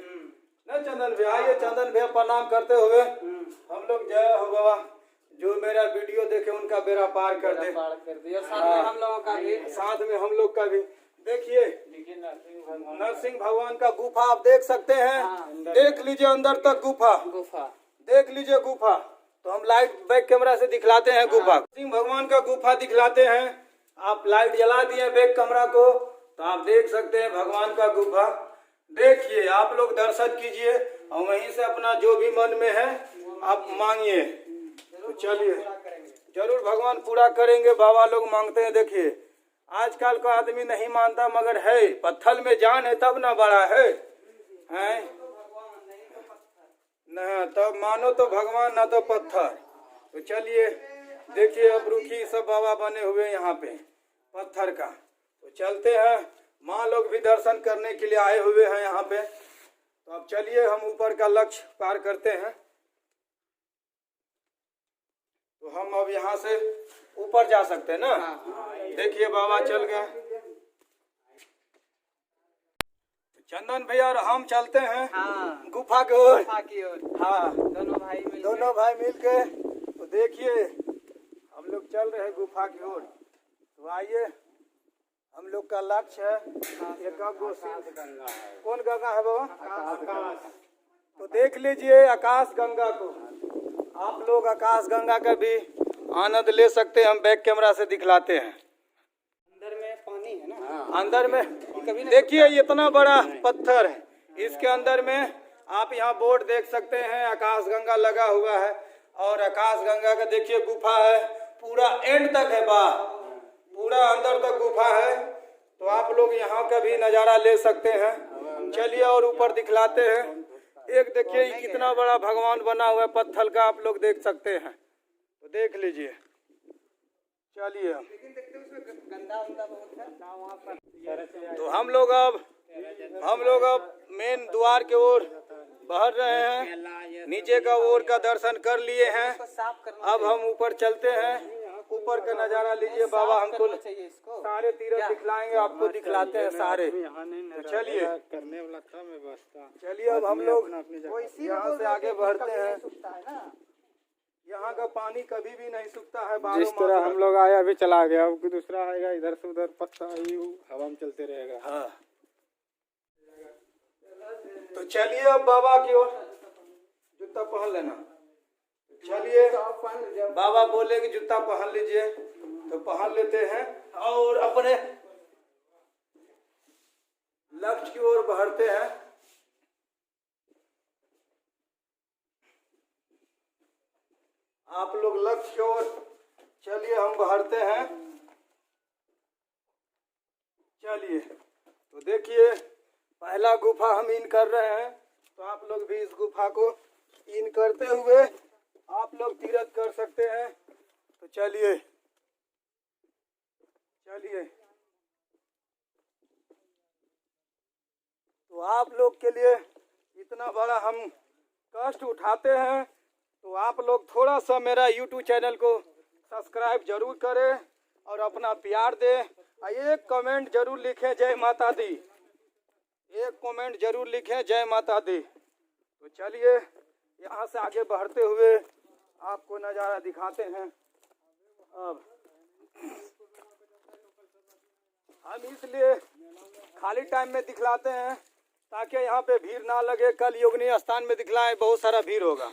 B: ना चंदन भैया। आइए चंदन भैया प्रणाम करते हुए हम लोग जय हो बाबा। जो मेरा वीडियो देखे उनका बेड़ा पार कर दे।
C: और साथ में हम लोगों का भी,
B: साथ में हम लोग का भी। देखिए नरसिंह भगवान का गुफा आप देख सकते हैं। देख लीजिए अंदर तक गुफा देख लीजिए गुफा। तो हम लाइट बैक कैमरा से दिखलाते हैं गुफा। सिंह भगवान का गुफा दिखलाते हैं। आप लाइट जला दिए बैक कैमरा को, तो आप देख सकते हैं भगवान का गुफा। देखिए आप लोग दर्शन कीजिए और वहीं से अपना जो भी मन में है आप मांगिए। तो चलिए जरूर भगवान पूरा करेंगे। बाबा लोग मांगते हैं। देखिए आजकल का आदमी नहीं मानता, मगर है पत्थर में जान है तब ना बड़ा है, हैं? न तब मानो तो भगवान ना तो पत्थर। तो चलिए देखिए अब रुखी सब बाबा बने हुए यहाँ पे पत्थर का। तो चलते हैं, माँ लोग भी दर्शन करने के लिए आए हुए हैं यहाँ पे। तो अब चलिए हम ऊपर का लक्ष्य पार करते हैं। तो हम अब यहाँ से ऊपर जा सकते हैं ना। देखिए बाबा चल गए। चंदन भैया और हम चलते हैं गुफा की ओर। हाँ दोनों भाई मिल के। तो देखिए हम लोग चल रहे हैं गुफा की ओर। तो आइए हम लोग का लक्ष्य है कौन गंगा है बाबा? तो देख लीजिए आकाश गंगा को। आप लोग आकाश गंगा का भी आनंद ले सकते हैं। हम बैक कैमरा से दिखलाते हैं।
C: अंदर में पानी है ना,
B: अंदर में देखिए इतना बड़ा पत्थर है, इसके अंदर में आप यहाँ बोर्ड देख सकते हैं, आकाश गंगा लगा हुआ है। और आकाश गंगा का देखिए गुफा है, पूरा एंड तक है, पूरा अंदर तक गुफा है। तो आप लोग यहाँ का भी नज़ारा ले सकते हैं। चलिए और ऊपर दिखलाते हैं। एक देखिए कितना बड़ा भगवान बना हुआ है पत्थर का, आप लोग देख सकते हैं। तो देख लीजिए। चलिए तो हम लोग अब मेन द्वार के ओर बढ़ रहे हैं। नीचे का ओर का दर्शन कर लिए हैं। अब हम ऊपर चलते हैं। ऊपर का नज़ारा लीजिए। बाबा हमको सारे तीरथ दिखलाएंगे, आपको दिखलाते हैं सारे। तो चलिए
D: करने वाला था मैं बसता।
B: चलिए अब हम लोग यहाँ से आगे बढ़ते हैं। यहाँ का पानी कभी भी नहीं सूखता है।
D: जिस तरह हम लोग आया अभी चला गया, अब दूसरा आएगा, इधर से उधर पत्ता हवा में चलते रहेगा।
B: हाँ तो चलिए अब बाबा की ओर। जूता पहन लेना। चलिए बाबा बोले कि जूता पहन लीजिए, तो पहन लेते हैं और अपने लक्ष्य की ओर बढ़ते हैं। आप लोग लक्ष्य की ओर चलिए, हम बढ़ते हैं। चलिए तो देखिए पहला गुफा हम इन कर रहे हैं। तो आप लोग भी इस गुफा को इन करते हुए आप लोग तीर्थ कर सकते हैं। तो चलिए चलिए, तो आप लोग के लिए इतना बड़ा हम कष्ट उठाते हैं, तो आप लोग थोड़ा सा मेरा YouTube चैनल को सब्सक्राइब जरूर करें और अपना प्यार दें। एक कमेंट जरूर लिखें जय माता दी, एक कमेंट जरूर लिखें जय माता दी। तो चलिए यहाँ से आगे बढ़ते हुए आपको नज़ारा दिखाते हैं। अब हम इसलिए खाली टाइम में दिखलाते हैं ताकि यहाँ पे भीड़ ना लगे। कल योगिनी स्थान में दिखलाएं, बहुत सारा भीड़ होगा,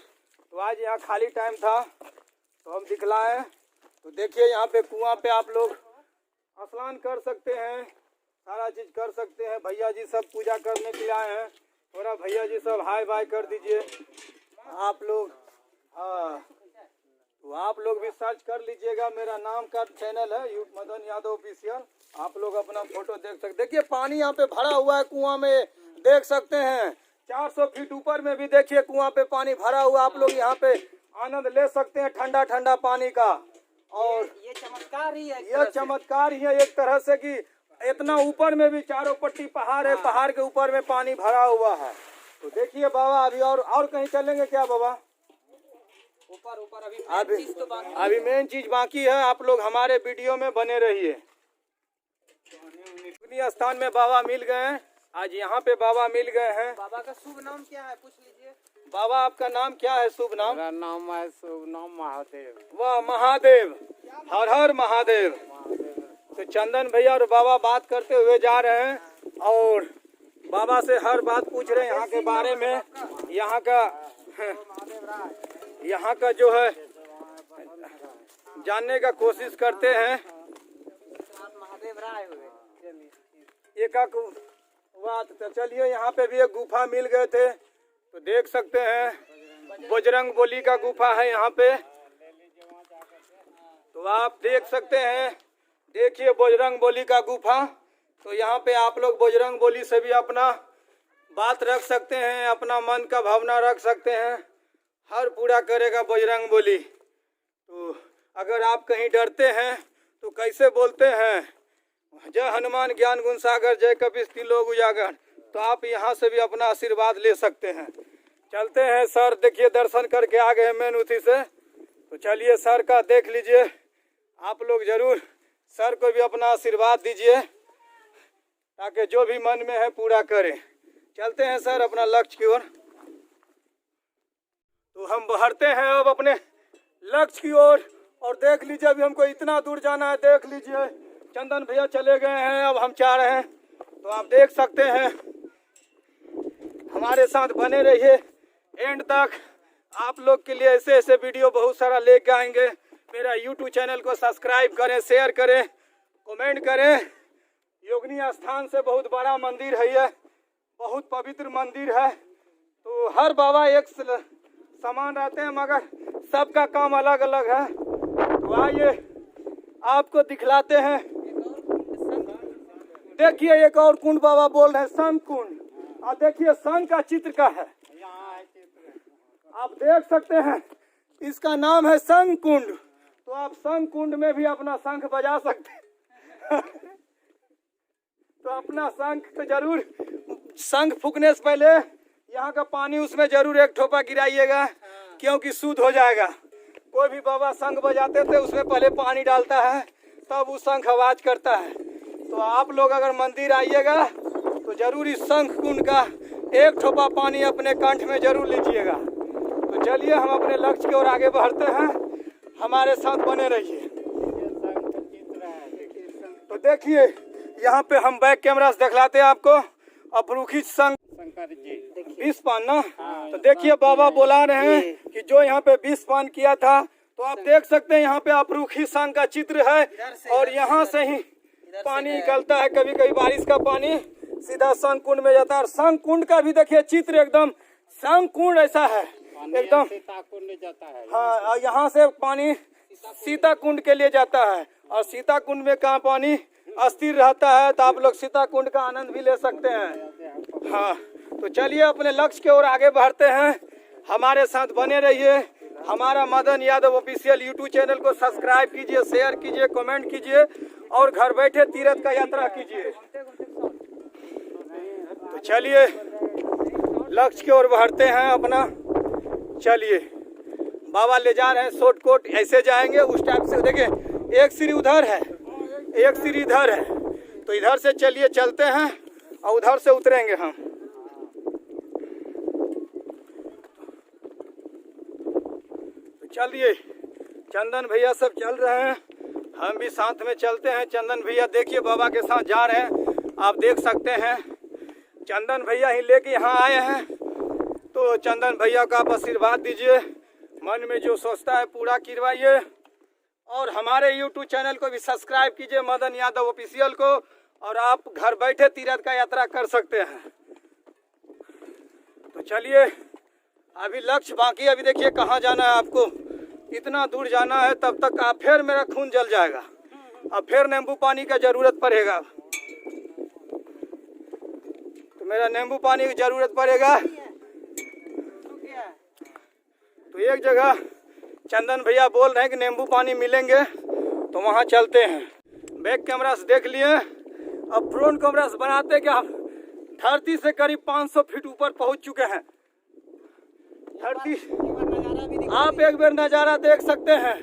B: तो आज यहाँ खाली टाइम था तो हम दिखलाएं। तो देखिए यहाँ पे कुआं पे आप लोग स्नान कर सकते हैं, सारा चीज़ कर सकते हैं। भैया जी सब पूजा करने के लिए आए हैं, थोड़ा भैया जी सब हाय बाय कर दीजिए आप लोग। हाँ, तो आप लोग भी सर्च कर लीजिएगा, मेरा नाम का चैनल है मदन यादव ऑफिशियल। आप लोग अपना फोटो देख सकते। देखिए पानी यहाँ पे भरा हुआ है कुआं में, देख सकते हैं 400 फीट ऊपर में भी देखिए कुआं पे पानी भरा हुआ। आप लोग यहाँ पे आनंद ले सकते हैं ठंडा ठंडा पानी का। और
C: ये चमत्कार ही है,
B: यह चमत्कार ही है एक तरह से कि इतना ऊपर में भी चारों पट्टी पहाड़ है, पहाड़ के ऊपर में पानी भरा हुआ है। तो देखिए बाबा अभी और कहीं चलेंगे क्या बाबा?
C: ऊपर ऊपर
B: अभी मेन चीज बाकी है। आप लोग हमारे वीडियो में बने रहिए। स्थान में बाबा मिल गए हैं, आज यहाँ पे बाबा मिल गए हैं।
C: बाबा का शुभ नाम क्या है पूछ लीजिए।
B: बाबा आपका नाम क्या है? शुभ नाम?
D: मेरा नाम है शुभ नाम महादेव।
B: वाह महादेव, हर हर महादेव। तो चंदन भैया और बाबा बात करते हुए जा रहे हैं और बाबा से हर बात पूछ रहे हैं यहाँ के बारे में। यहाँ का जो है जानने का कोशिश करते हैं।
C: महादेव राय हुए
B: एक बात। तो चलिए यहाँ पे भी एक गुफा मिल गए थे, तो देख सकते हैं बजरंग बली का गुफा है यहाँ पे। तो आप देख सकते हैं, देखिए बजरंग बली का गुफा। तो यहाँ पे आप लोग बजरंग बली से भी अपना बात रख सकते हैं, अपना मन का भावना रख सकते हैं, हर पूरा करेगा बजरंग बली। तो अगर आप कहीं डरते हैं तो कैसे बोलते हैं जय हनुमान ज्ञान गुण सागर जय कपीस तिलोक उजागर, तो आप यहाँ से भी अपना आशीर्वाद ले सकते हैं। चलते हैं सर, देखिए दर्शन करके आ गए मेन उठी से। तो चलिए सर का देख लीजिए, आप लोग जरूर सर को भी अपना आशीर्वाद दीजिए ताकि जो भी मन में है पूरा करें। चलते हैं सर अपना लक्ष्य की ओर। तो हम बढ़ते हैं अब अपने लक्ष्य की ओर। और देख लीजिए अभी हमको इतना दूर जाना है, देख लीजिए चंदन भैया चले गए हैं, अब हम जा रहे हैं। तो आप देख सकते हैं, हमारे साथ बने रहिए एंड तक। आप लोग के लिए ऐसे ऐसे वीडियो बहुत सारा लेके आएंगे। मेरा YouTube चैनल को सब्सक्राइब करें, शेयर करें, कमेंट करें। योगिनी स्थान से बहुत बड़ा मंदिर है, ये बहुत पवित्र मंदिर है। तो हर बाबा एक समान रहते हैं मगर सबका काम अलग अलग है। तो आइए आपको दिखलाते हैं। देखिए एक और कुंड बाबा बोल रहे हैं, संग कुंड। और देखिए संग का चित्र का है, आप देख सकते हैं, इसका नाम है संग कुंड। तो आप संग कुंड में भी अपना शंख बजा सकते हैं। तो अपना शंख तो जरूर, शंख फूकने से पहले यहाँ का पानी उसमें जरूर एक ठोपा गिराइएगा, क्योंकि शुद्ध हो जाएगा। कोई भी बाबा शंख बजाते थे उसमें पहले पानी डालता है, तब वो शंख आवाज करता है। तो आप लोग अगर मंदिर आइएगा तो जरूर इस शंख कुंड का एक ठोपा पानी अपने कंठ में जरूर लीजिएगा। तो चलिए हम अपने लक्ष्य की ओर आगे बढ़ते हैं, हमारे साथ बने रहिए। तो देखिए यहाँ पे हम बैक कैमरा से दिखलाते हैं आपको अपरूखी शंकर जी 20 पान ना। तो देखिए बाबा बुला रहे हैं कि जो यहाँ पे 20 पान किया था। तो आप देख सकते हैं यहाँ पे अपरूखी शंख का चित्र है और यहाँ से ही पानी निकलता है। कभी कभी बारिश का पानी सीधा शंख कुंड में जाता है। और शंख कुंड का भी देखिए चित्र एकदम शंख कुंड ऐसा है एकदम।
D: सीता कुंड जाता है।
B: हाँ, यहाँ से पानी सीता कुंड के लिए जाता है और सीता कुंड में कहाँ पानी अस्थिर रहता है, तो आप लोग सीता कुंड का आनंद भी ले सकते हैं। हाँ, तो चलिए अपने लक्ष्य की ओर आगे बढ़ते हैं, हमारे साथ बने रहिए। हमारा Madan Yadav official YouTube channel को सब्सक्राइब कीजिए, शेयर कीजिए, कमेंट कीजिए और घर बैठे तीर्थ का यात्रा कीजिए। तो चलिए लक्ष्य की ओर बढ़ते हैं अपना। चलिए बाबा ले जा रहे हैं, शॉर्टकट ऐसे जाएंगे उस टाइप से। देखिए एक सीढ़ी उधर है, एक सीढ़ी इधर है, तो इधर से चलिए चलते हैं और उधर से उतरेंगे हम। तो चलिए चंदन भैया सब चल रहे हैं, हम भी साथ में चलते हैं। चंदन भैया देखिए बाबा के साथ जा रहे हैं, आप देख सकते हैं। चंदन भैया ही लेके यहाँ आए हैं, तो चंदन भैया का आप आशीर्वाद दीजिए, मन में जो सोचता है पूरा करवाइए। और हमारे यूट्यूब चैनल को भी सब्सक्राइब कीजिए, मदन यादव ऑफिशियल को, और आप घर बैठे तीर्थ का यात्रा कर सकते हैं। तो चलिए अभी लक्ष्य बाकी, अभी देखिए कहाँ जाना है आपको। इतना दूर जाना है, तब तक आप फिर मेरा खून जल जाएगा, अब फिर नींबू पानी का जरूरत पड़ेगा। तो मेरा नींबू पानी की जरूरत पड़ेगा। तो एक जगह चंदन भैया बोल रहे हैं कि नींबू पानी मिलेंगे, तो वहाँ चलते हैं। बैक कैमरा से देख लिए, अब फ्रंट कैमरा से बनाते क्या, धरती से करीब 500 फीट ऊपर पहुँच चुके हैं। धरती आप एक बार नज़ारा देख सकते हैं,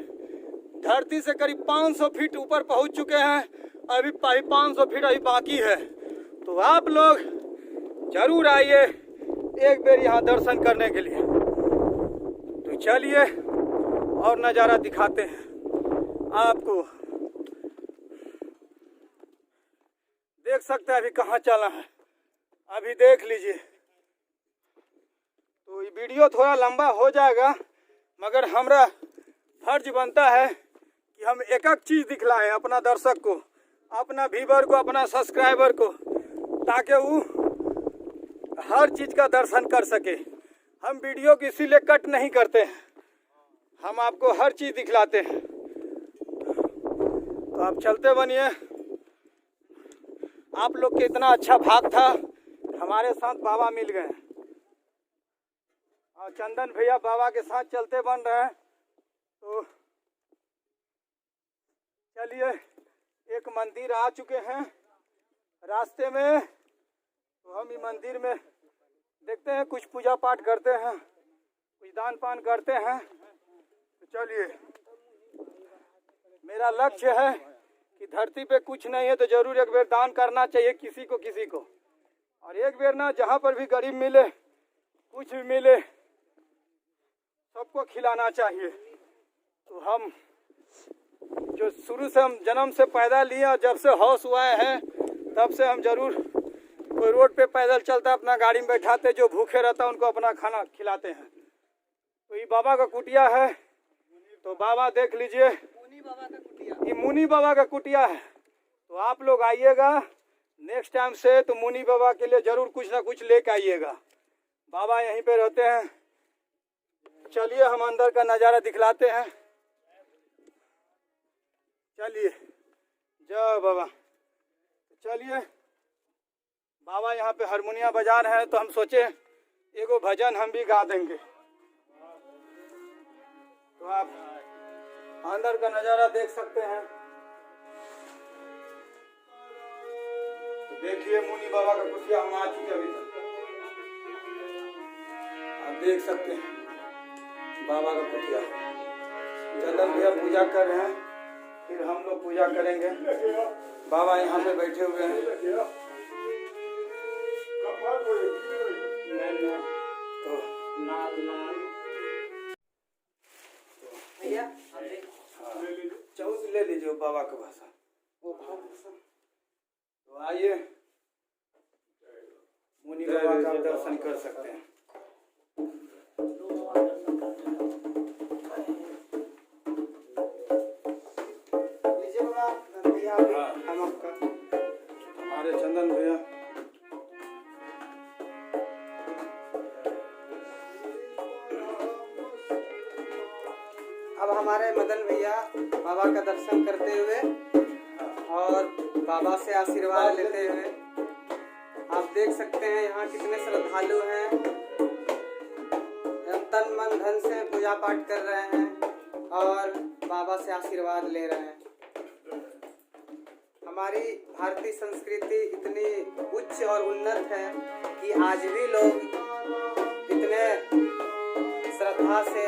B: धरती से करीब 500 फीट ऊपर पहुँच चुके हैं। अभी 500 फीट अभी बाकी है, तो आप लोग जरूर आइए एक बार यहाँ दर्शन करने के लिए। तो चलिए और नज़ारा दिखाते हैं आपको। देख सकते हैं अभी कहाँ चला है, अभी देख लीजिए। तो ये वीडियो थोड़ा लंबा हो जाएगा, मगर हमारा फर्ज बनता है कि हम एक एक चीज़ दिखलाएं अपना दर्शक को, अपना व्यूअर को, अपना सब्सक्राइबर को, ताकि वो हर चीज़ का दर्शन कर सके। हम वीडियो को इसीलिए कट नहीं करते हैं, हम आपको हर चीज़ दिखलाते हैं। तो आप चलते बनिए। आप लोग के इतना अच्छा भाग था, हमारे साथ बाबा मिल गए और चंदन भैया बाबा के साथ चलते बन रहे हैं। तो चलिए एक मंदिर आ चुके हैं रास्ते में, तो हम ये मंदिर में देखते हैं, कुछ पूजा पाठ करते हैं, कुछ दान पान करते हैं। तो चलिए मेरा लक्ष्य है कि धरती पे कुछ नहीं है तो जरूर एक बार दान करना चाहिए किसी को किसी को, और एक बार ना जहाँ पर भी गरीब मिले, कुछ भी मिले, सबको खिलाना चाहिए। तो हम जो शुरू से हम जन्म से पैदा लिए और जब से होश हुआ है, तब से हम जरूर कोई रोड पे पैदल चलता अपना गाड़ी में बैठाते, जो भूखे रहता उनको अपना खाना खिलाते हैं। तो ये बाबा का कुटिया है, तो बाबा देख लीजिए, ये मुनि बाबा का कुटिया है। तो आप लोग आइएगा नेक्स्ट टाइम से, तो मुनि बाबा के लिए जरूर कुछ ना कुछ लेके आइएगा, बाबा यहीं पे रहते हैं। चलिए हम अंदर का नज़ारा दिखलाते हैं। चलिए जय बाबा। चलिए बाबा यहाँ पे हारमोनिया बजा रहे हैं, तो हम सोचे एगो भजन हम भी गा देंगे। तो आप अंदर का नज़ारा देख सकते हैं। तो देखिए मुनि बाबा का कुटिया हम आ चुके अभी तक, आप देख सकते हैं बाबा का कुटिया। चंदन भैया पूजा कर रहे हैं, फिर हम लोग पूजा करेंगे। बाबा यहाँ पे बैठे हुए हैं। तो
C: भैया
B: चौथ ले लीजिए बाबा का भाषा। तो आइए मुनि बाबा का दर्शन कर सकते हैं। हमारे चंदन भैया
C: अब हमारे मदन भैया बाबा का दर्शन करते हुए और बाबा से आशीर्वाद लेते हुए आप देख सकते हैं यहाँ कितने श्रद्धालु हैं, तन मन धन से पूजा पाठ कर रहे हैं और बाबा से आशीर्वाद ले रहे हैं। हमारी भारतीय संस्कृति इतनी उच्च और उन्नत है कि आज भी लोग इतने श्रद्धा से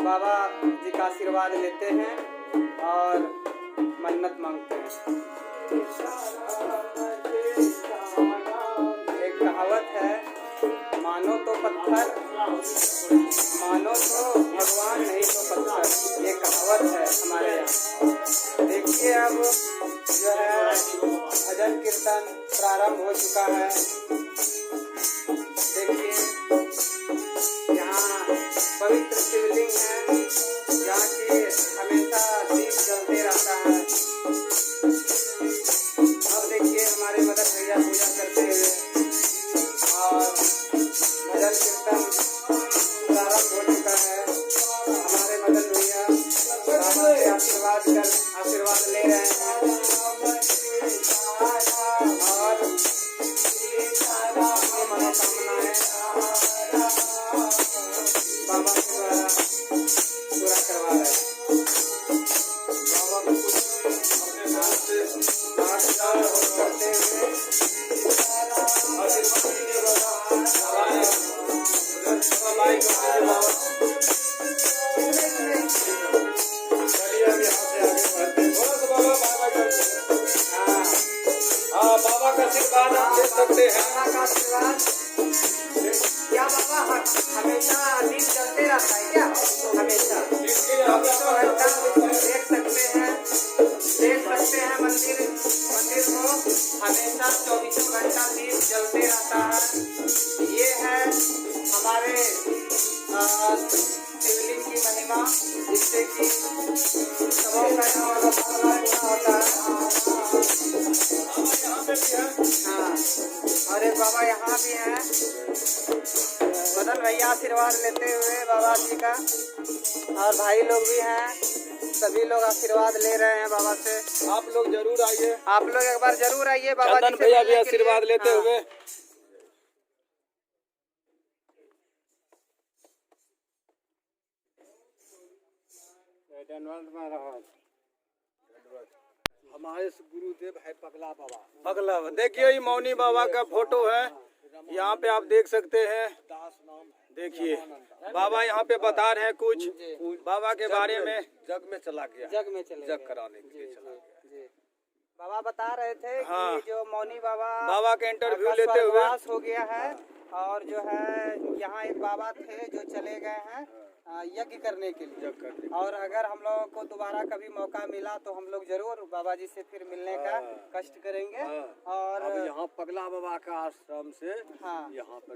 C: बाबा जी का आशीर्वाद लेते हैं और मन्नत मांगते हैं। एक कहावत है, मानो तो पत्थर, मानो तो भगवान, नहीं तो पत्थर। ये कहावत है हमारे यहाँ। देखिए अब जो है भजन कीर्तन प्रारंभ हो चुका है। देखिए यहाँ पवित्र शिवलिंग है जहाँ की हमेशा दीप जलते रहता है। अब देखिए हमारे मदन भैया पूजा करते हुए और भजन कीर्तन प्रारंभ हो चुका है। हमारे मदन भैया बाबा से आशीर्वाद ले रहे हैं और अपनी मनोकामनाएं बाबा के द्वारा पूरा करवा रहे हैं। बाबा को कुछ अपने हाथ से करते हुए
B: बाबा का आशीर्वाद आप देख सकते हैं।
C: बाबा का आशीर्वाद क्या बाबा हमेशा दीप जलते रहता है क्या? हमेशा 24 घंटा देख सकते हैं मंदिर को हमेशा 24 घंटा दीप जलते रहता है। ये है हमारे शिवलिंग की महिमा, जिससे कि सबों का पूरा होता है। हाँ, अरे बाबा यहाँ भी हैं, मदन भैया आशीर्वाद लेते हुए बाबा जी का, और भाई लोग भी हैं, सभी लोग आशीर्वाद ले रहे हैं बाबा से।
B: आप लोग जरूर आइए,
C: आप लोग एक बार जरूर आइए बाबा जी
B: मदन
C: से
B: भैया भी
C: मिलने के लिए।
B: आशीर्वाद लेते
C: हाँ।
B: हुए।
D: हमारे गुरुदेव है पगला बाबा।
B: पगला देखिए ये मौनी बाबा का फोटो है, यहाँ पे आप देख सकते हैं। देखिए बाबा यहाँ पे बता रहे हैं कुछ बाबा के बारे में।
D: जग में चला गया, जग कराने के लिए चला गया।
C: बाबा बता रहे थे
B: हाँ।
C: कि जो मौनी
B: बाबा के इंटरव्यू
C: का
B: लेते हुए
C: स्वर्गवास हो गया है, और जो है यहाँ एक बाबा थे जो चले गए हैं यज्ञ करने के लिए। और अगर हम लोगों को दोबारा कभी मौका मिला तो हम लोग जरूर बाबा जी से फिर मिलने का कष्ट करेंगे। और
D: अब यहाँ पगला बाबा का आश्रम से
C: हाँ,
D: यहाँ पर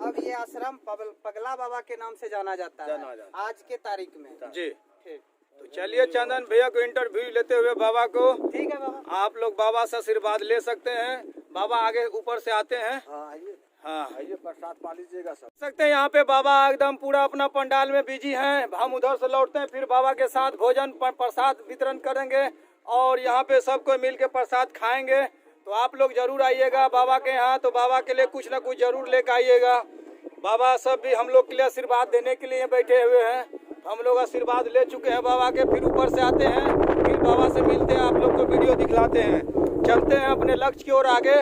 C: अब ये आश्रम पगला बाबा के नाम से जाना जाता है आज के तारीख में।
B: जी
C: ठीक,
B: तो चलिए चंदन भैया को इंटरव्यू लेते हुए बाबा को।
C: ठीक है बाबा,
B: आप लोग बाबा से आशीर्वाद ले सकते हैं। बाबा आगे ऊपर से आते हैं। हाँ
D: आइए प्रसाद पा लीजिएगा सब।
B: सकते हैं यहाँ पे बाबा एकदम पूरा अपना पंडाल में बिजी हैं। हम उधर से लौटते हैं, फिर बाबा के साथ भोजन प्रसाद वितरण करेंगे और यहाँ पे सबको मिल के प्रसाद खाएंगे। तो आप लोग जरूर आइएगा बाबा के यहाँ, तो बाबा के लिए कुछ ना कुछ जरूर लेकर आइएगा। बाबा सब भी हम लोग के लिए आशीर्वाद देने के लिए बैठे हुए हैं। हम लोग आशीर्वाद ले चुके हैं बाबा के, फिर ऊपर से आते हैं, फिर बाबा से मिलते हैं, आप लोग को वीडियो दिखलाते हैं। चलते हैं अपने लक्ष्य की ओर आगे।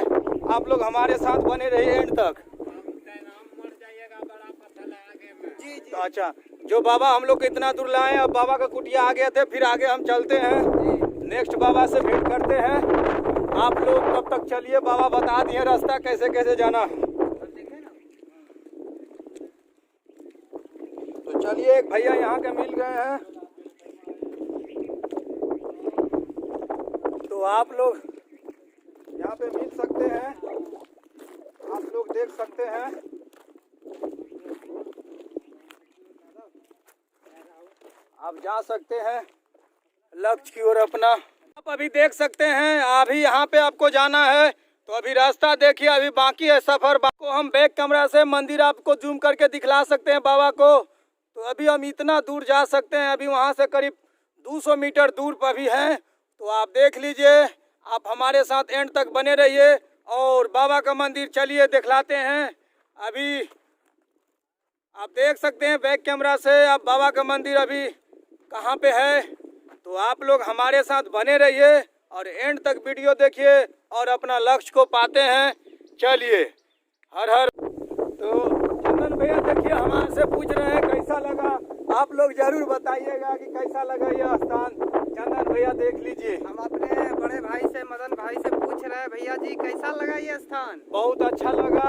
B: आप लोग हमारे साथ बने रहिए एंड तक। तो अच्छा, जो बाबा हम लोग को इतना दूर लाए, अब बाबा का कुटिया आ गए थे, फिर आगे हम चलते हैं, नेक्स्ट बाबा से भेंट करते हैं। आप लोग तब तक चलिए, बाबा बता दिए रास्ता कैसे कैसे जाना। तो चलिए, एक भैया यहाँ के मिल गए हैं, तो आप लोग यहाँ पे मिल सकते हैं। आप लोग देख सकते हैं, आप जा सकते हैं लक्ष्य की ओर अपना। आप अभी देख सकते हैं, अभी यहाँ पे आपको जाना है, तो अभी रास्ता देखिए, अभी बाकी है सफर। को हम बैक कैमरा से मंदिर आपको जूम करके दिखला सकते हैं बाबा को। तो अभी हम इतना दूर जा सकते हैं, अभी वहाँ से करीब 200 मीटर दूर पर भी हैं। तो आप देख लीजिए, आप हमारे साथ एंड तक बने रहिए। और बाबा का मंदिर चलिए दिखलाते हैं। अभी आप देख सकते हैं बैक कैमरा से आप बाबा का मंदिर अभी कहाँ पे है। तो आप लोग हमारे साथ बने रहिए और एंड तक वीडियो देखिए और अपना लक्ष्य को पाते हैं। चलिए हर हर। तो चंदन भैया देखिए हमारे से पूछ रहे हैं कैसा लगा, आप लोग जरूर बताइएगा कि कैसा लगा यह स्थान। चंदन भैया देख लीजिए।
C: हम अपने बड़े भाई से मदन भाई से पूछ रहे हैं, भैया जी कैसा लगा ये स्थान?
B: बहुत अच्छा लगा,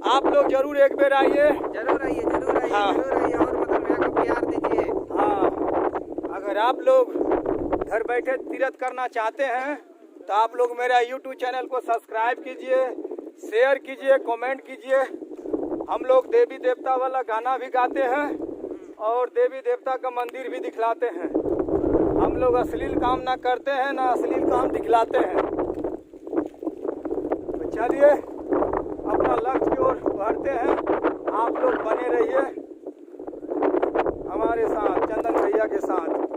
B: आप लोग जरूर एक बार आइए।
C: जरूर आइए, जरूर आइए,
B: हाँ।
C: जरूर आइए और मदन भैया को प्यार दीजिए।
B: हाँ, अगर आप लोग घर बैठे तीर्थ करना चाहते हैं तो आप लोग मेरा यूट्यूब चैनल को सब्सक्राइब कीजिए, शेयर कीजिए, कमेंट कीजिए। हम लोग देवी देवता वाला गाना भी गाते हैं और देवी देवता का मंदिर भी दिखलाते हैं। हम लोग अश्लील काम ना करते हैं ना अश्लील काम दिखलाते हैं। तो चलिए अपना लक्ष्य की ओर बढ़ते हैं, आप लोग बने रहिए हमारे साथ, चंदन भैया के साथ।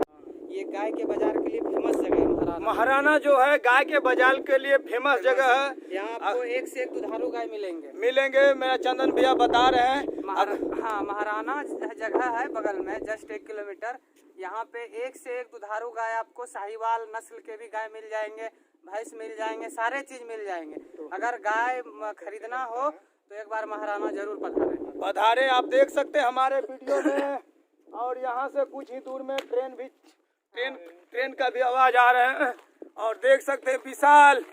C: ये गाय के बाजार के लिए फेमस जगह है महाराणा।
B: महाराणा जो है गाय के बाजार के लिए फेमस जगह है।
C: यहाँ आपको एक से एक दुधारू गाय
B: मिलेंगे। मेरा चंदन भैया बता रहे हैं।
C: हाँ, महाराणा जगह है बगल में, जस्ट 1 किलोमीटर। यहाँ पे एक से एक दुधारू गाय आपको, साहिवाल नस्ल के भी गाय मिल जाएंगे, भैंस मिल जाएंगे, सारे चीज मिल जाएंगे। अगर गाय खरीदना हो तो एक बार महाराणा जरूर पधारें।
B: आप देख सकते हैं हमारे वीडियो में। और यहाँ से कुछ ही दूर में ट्रेन का भी आवाज आ रहा है। और देख सकते हैं विशाल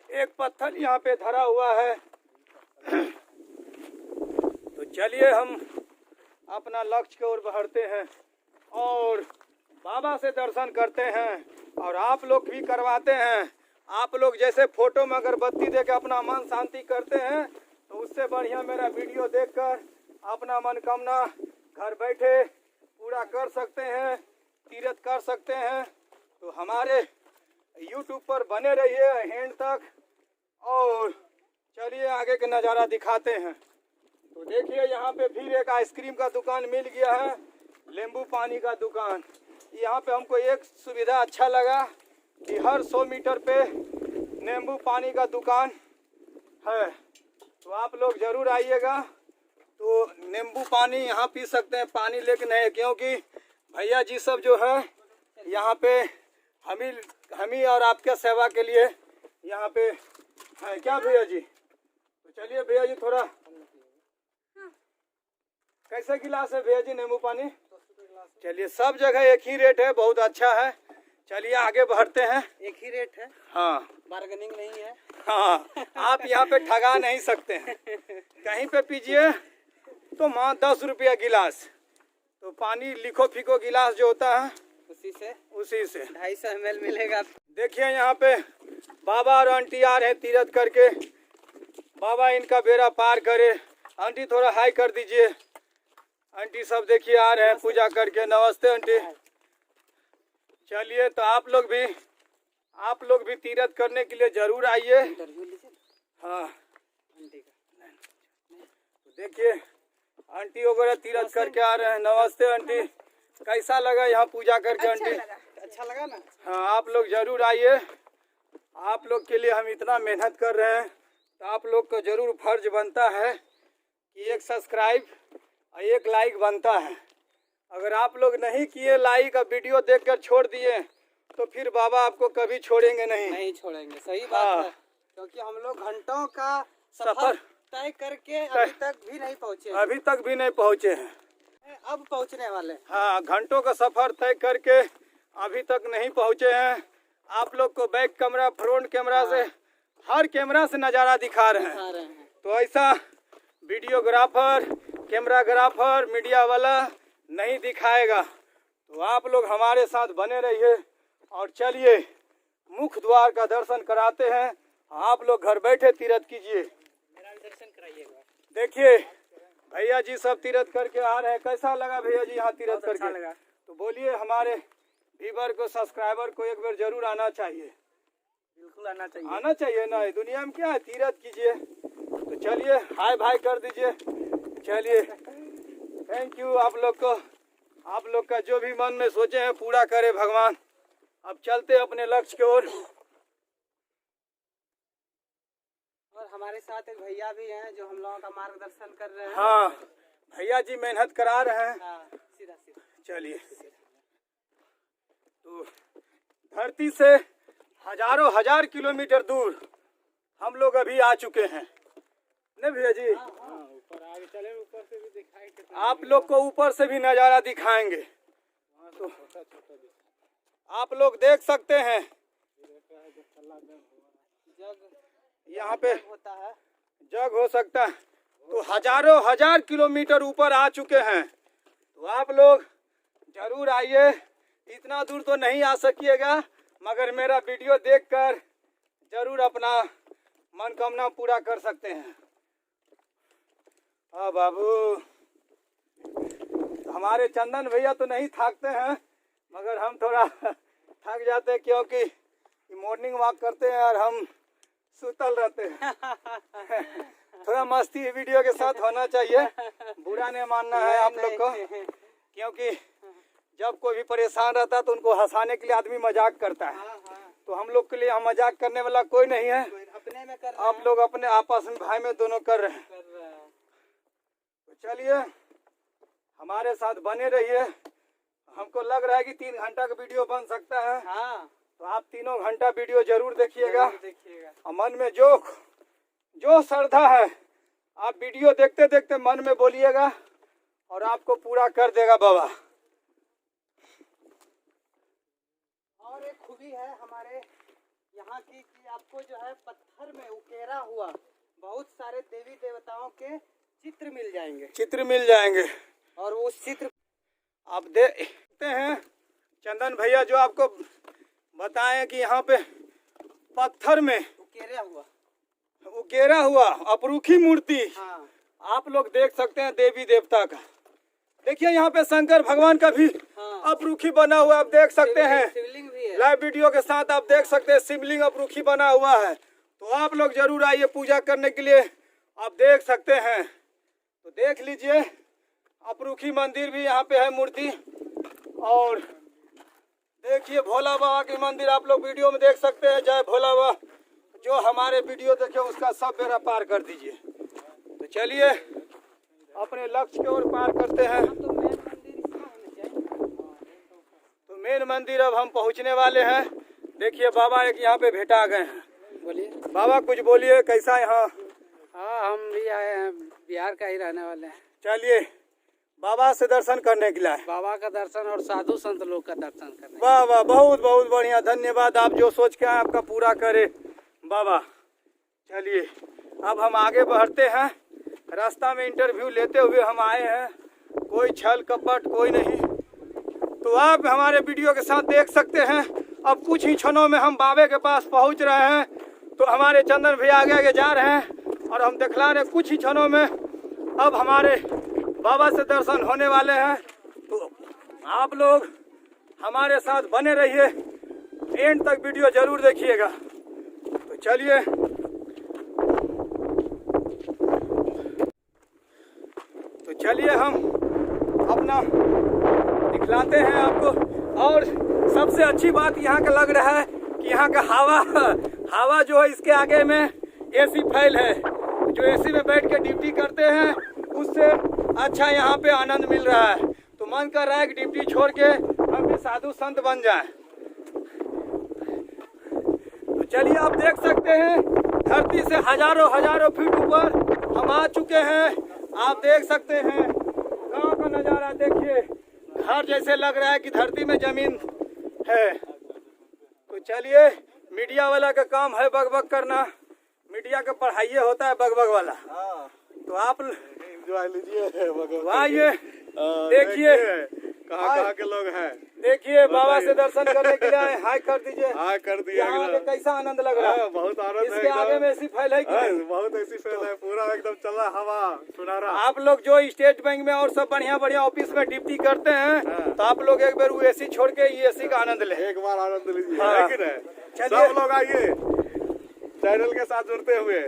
B: एक पत्थर यहाँ पे धरा हुआ है। तो चलिए हम अपना लक्ष्य की ओर बढ़ते हैं और बाबा से दर्शन करते हैं और आप लोग भी करवाते हैं। आप लोग जैसे फोटो में अगरबत्ती देकर अपना मन शांति करते हैं तो उससे बढ़िया मेरा वीडियो देखकर अपना मनोकामना घर बैठे पूरा कर सकते हैं, तीर्थ कर सकते हैं। तो हमारे YouTube पर बने रहिए एंड तक और चलिए आगे का नज़ारा दिखाते हैं। तो देखिए यहाँ पे फिर एक आइसक्रीम का दुकान मिल गया है, नींबू पानी का दुकान। यहाँ पे हमको एक सुविधा अच्छा लगा कि हर 100 मीटर पे नींबू पानी का दुकान है। तो आप लोग ज़रूर आइएगा। तो नींबू पानी यहाँ पी सकते हैं, पानी लेके नहीं, क्योंकि भैया जी सब जो है यहाँ पे हम ही और आपके सेवा के लिए यहाँ पे है। क्या भैया जी? तो चलिए भैया जी थोड़ा कैसे गिलास है भैया जी नींबू पानी? चलिए सब जगह एक ही रेट है, बहुत अच्छा है। चलिए आगे बढ़ते हैं।
C: एक ही रेट है,
B: हाँ,
C: बार्गेनिंग नहीं है।
B: हाँ, आप यहाँ पे ठगा नहीं सकते हैं। कहीं पे पीजिए तो 10 रुपया गिलास। तो पानी लिखो फीको गिलास जो होता है उसी से
C: 250 ml मिलेगा।
B: देखिए यहाँ पे बाबा और आंटी आ रहे हैं तीर्थ करके। बाबा इनका बेड़ा पार करे। आंटी थोड़ा हाई कर दीजिए। आंटी सब देखिए आ रहे हैं पूजा करके। नमस्ते आंटी। चलिए तो आप लोग भी तीर्थ करने के लिए जरूर आइए। हाँ, तो देखिए आंटी वगैरह तीर्थ करके आ रहे हैं। नमस्ते आंटी, कैसा लगा यहाँ पूजा करके? आंटी
C: अच्छा लगा ना?
B: हाँ, आप लोग जरूर आइए। आप लोग के लिए हम इतना मेहनत कर रहे हैं तो आप लोग को जरूर फर्ज बनता है कि एक सब्सक्राइब और एक लाइक बनता है। अगर आप लोग नहीं किए लाइक और वीडियो देखकर छोड़ दिए तो फिर बाबा आपको कभी छोड़ेंगे नहीं
C: छोड़ेंगे। सही बात है, क्योंकि हम लोग घंटों का सफर तय करके अभी तक भी नहीं पहुँचे हैं। अब पहुँचने वाले।
B: हाँ, घंटों का सफर तय करके अभी तक नहीं पहुँचे हैं। आप लोग को बैक कैमरा, फ्रंट कैमरा से, हर कैमरा से नज़ारा दिखा रहे हैं। तो ऐसा वीडियोग्राफर, कैमराग्राफर, मीडिया वाला नहीं दिखाएगा। तो आप लोग हमारे साथ बने रहिए और चलिए मुख्य द्वार का दर्शन कराते हैं। आप लोग घर बैठे तीर्थ कीजिए।
C: मेरा भी दर्शन कराइएगा।
B: देखिए भैया जी सब तीर्थ करके आ रहे हैं। कैसा लगा भैया जी यहाँ तीर्थ करके?
C: अच्छा लगा।
B: तो बोलिए हमारे व्यूअर को, सब्सक्राइबर को एक बार जरूर आना चाहिए।
C: बिल्कुल आना
B: चाहिए ना, दुनिया में क्या है, तीर्थ कीजिए। तो चलिए हाय भाई कर दीजिए। चलिए थैंक यू। आप लोग का जो भी मन में सोचे हैं पूरा करे भगवान। अब चलते अपने लक्ष्य की ओर।
C: हमारे साथ एक भैया भी हैं जो हम लोगों का मार्गदर्शन कर रहे हैं।
B: हाँ भैया जी मेहनत करा रहे हैं।
C: हाँ, सीधा सीधा।
B: चलिए, तो धरती से हजारों हजार किलोमीटर दूर हम लोग अभी आ चुके हैं, नहीं भैया जी?
D: ऊपर आगे चले, ऊपर से भी दिखाई
B: आप लोग को ऊपर से भी नज़ारा दिखाएंगे, तो आप लोग देख सकते हैं। यहाँ पे
C: होता है
B: जग हो सकता है, तो हजारों हजार किलोमीटर ऊपर आ चुके हैं। तो आप लोग जरूर आइए, इतना दूर तो नहीं आ सकिएगा, मगर मेरा वीडियो देखकर जरूर अपना मनोकामना पूरा कर सकते हैं। हाँ बाबू, हमारे चंदन भैया तो नहीं थकते हैं, मगर हम थोड़ा थक जाते हैं, क्योंकि मॉर्निंग वॉक करते हैं और हम सुतल रहते हैं। थोड़ा मस्ती वीडियो के साथ होना चाहिए, बुरा नहीं मानना है आप लोग को, क्योंकि जब कोई भी परेशान रहता है तो उनको हंसाने के लिए आदमी मजाक करता है। तो हम लोग के लिए हम मजाक करने वाला कोई नहीं है,
C: अपने में कर
B: आप लोग अपने आपस में भाई में दोनों कर रहे हैं। तो चलिए हमारे साथ बने रहिए। हमको लग रहा है कि 3 घंटा का वीडियो बन सकता है।
C: हाँ,
B: तो आप 3 घंटा वीडियो जरूर देखिएगा।
C: देखिएगा।
B: और मन में जो श्रद्धा है आप वीडियो देखते देखते मन में बोलिएगा और आपको पूरा कर देगा बाबा।
C: और एक खूबी है हमारे यहाँ की कि आपको जो है पत्थर में उकेरा हुआ बहुत सारे देवी देवताओं के चित्र मिल जाएंगे।
B: चित्र मिल जाएंगे,
C: और वो चित्र
B: आप देखते हैं। चंदन भैया जो आपको बताएं कि यहाँ पे पत्थर में उकेरा हुआ अपरूखी मूर्ति
C: हाँ,
B: आप लोग देख सकते हैं देवी देवता का। देखिए यहाँ पे शंकर भगवान का भी
C: हाँ,
B: अपरूखी बना हुआ आप देख सकते हैं।
C: शिवलिंग भी है।
B: लाइव वीडियो के साथ आप देख सकते हैं शिवलिंग अपरूखी बना हुआ है। तो आप लोग जरूर आइए पूजा करने के लिए, आप देख सकते हैं। तो देख लीजिए अपरूखी मंदिर भी यहाँ पे है मूर्ति। और देखिए भोला बाबा की मंदिर आप लोग वीडियो में देख सकते हैं। जय भोला बाबा, जो हमारे वीडियो देखे उसका सब बेड़ा पार कर दीजिए। तो चलिए अपने लक्ष्य की ओर पार करते हैं। तो मेन मंदिर अब हम पहुंचने वाले हैं। देखिए बाबा एक यहाँ पे भेटा गए हैं।
C: बोलिए
B: बाबा कुछ बोलिए, कैसा यहाँ?
C: हाँ, हम भी आए हैं, बिहार का ही रहने वाले हैं।
B: चलिए बाबा से दर्शन करने के लिए।
C: बाबा का दर्शन और साधु संत लोग का दर्शन करने।
B: वाह वाह, बहुत बहुत बढ़िया, धन्यवाद। आप जो सोच के आए आपका पूरा करे बाबा। चलिए अब हम आगे बढ़ते हैं। रास्ता में इंटरव्यू लेते हुए हम आए हैं, कोई छल कपट कोई नहीं। तो आप हमारे वीडियो के साथ देख सकते हैं। अब कुछ ही क्षणों में हम बाबे के पास पहुंच रहे हैं। तो हमारे चंदन भैया आगे आगे जा रहे हैं और हम दिखला रहे कुछ ही क्षणों में अब हमारे बाबा से दर्शन होने वाले हैं। तो आप लोग हमारे साथ बने रहिए, एंड तक वीडियो जरूर देखिएगा। तो चलिए हम अपना दिखलाते हैं आपको। और सबसे अच्छी बात यहाँ का लग रहा है कि यहाँ का हवा जो है इसके आगे में एसी फैल है। जो एसी में बैठ के ड्यूटी करते हैं उससे अच्छा यहाँ पे आनंद मिल रहा है। तो मन कर रहा है कि ड्यूटी छोड़ के हम भी साधु संत बन जाएं। तो चलिए आप देख सकते हैं धरती से हजारों फीट ऊपर हम आ चुके हैं। आप देख सकते हैं गांव का नज़ारा देखिए, घर जैसे लग रहा है कि धरती में जमीन है। तो चलिए, मीडिया वाला का काम है बग करना, मीडिया का पढ़ाई होता है बग वाला। तो आप आइए देखिए
D: कहाँ के लोग हैं।
B: देखिए बाबा से दर्शन करने के लिए हाय कर दीजिए।
D: हाय कर दिया।
B: यहाँ पे कैसा आनंद लग रहा है?
D: बहुत आनंद है।
B: इसके आगे में ऐसी फैल है कि नहीं?
D: बहुत ऐसी फैल है, पूरा एकदम चल रहा हवा सुनहरा।
B: आप लोग जो स्टेट बैंक में और सब बढ़िया ऑफिस में ड्यूटी करते हैं तो आप लोग एक बार वो एसी छोड़ के ये एसी का आनंद ले,
D: एक बार आनंद लीजिए।
B: हाँ।
D: है कि नहीं? सब लोग आइए चैनल के साथ जुड़ते हुए।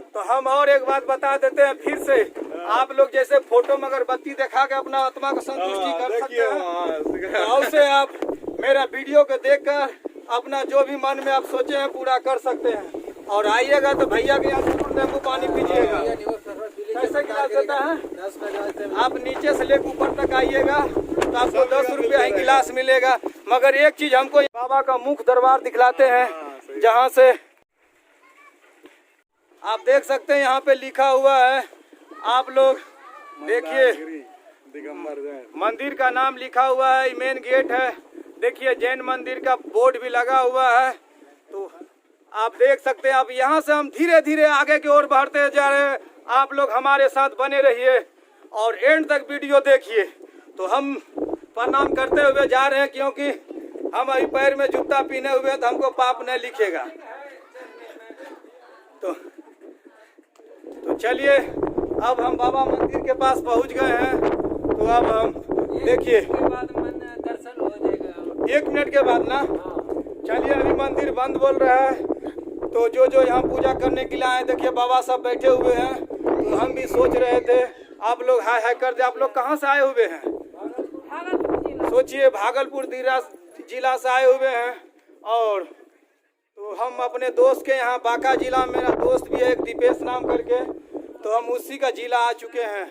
D: तो हम और एक बात बता देते हैं फिर से, आप लोग जैसे फोटो में अगरबत्ती दिखा के अपना आत्मा को संतुष्टि कर सकते हैं, और से आप मेरा वीडियो को देखकर अपना जो भी मन में आप सोचे हैं पूरा कर सकते हैं।
B: और आइएगा तो भैया के यहाँ जरूर नींबू पानी पीजिएगा। कैसे गिलास देता है?
C: 10 रुपये।
B: आप नीचे से लेकर ऊपर तक आइएगा तो आपको 10 रुपया ही गिलास मिलेगा। मगर एक चीज हमको बाबा का मुख्य दरबार दिखलाते हैं, जहाँ से आप देख सकते हैं यहाँ पे लिखा हुआ है। आप लोग देखिए,
D: दिगंबर जैन
B: मंदिर का नाम लिखा हुआ है, मेन गेट है। देखिए जैन मंदिर का बोर्ड भी लगा हुआ है। तो आप देख सकते हैं। अब यहाँ से हम धीरे धीरे आगे की ओर बढ़ते जा रहे हैं। आप लोग हमारे साथ बने रहिए और एंड तक वीडियो देखिए। तो हम प्रणाम करते हुए जा रहे हैं, क्योंकि हम अभी पैर में जूता पहने हुए हैं तो हमको पाप नहीं लिखेगा। तो चलिए, अब हम बाबा मंदिर के पास पहुंच गए हैं। तो अब हम देखिए,
C: दर्शन हो जाएगा
B: 1 मिनट के बाद ना। चलिए, अभी मंदिर बंद बोल रहा है। तो जो यहाँ पूजा करने के लिए आए, देखिए बाबा सब बैठे हुए हैं। तो हम भी सोच रहे थे आप लोग हाय हाय कर दे। आप लोग कहाँ से आए हुए हैं? सोचिए, भागलपुर जिला से आए हुए हैं। और तो हम अपने दोस्त के यहाँ, बांका जिला में मेरा दोस्त भी है एक दीपेश नाम करके, तो हम उसी का जिला आ चुके हैं।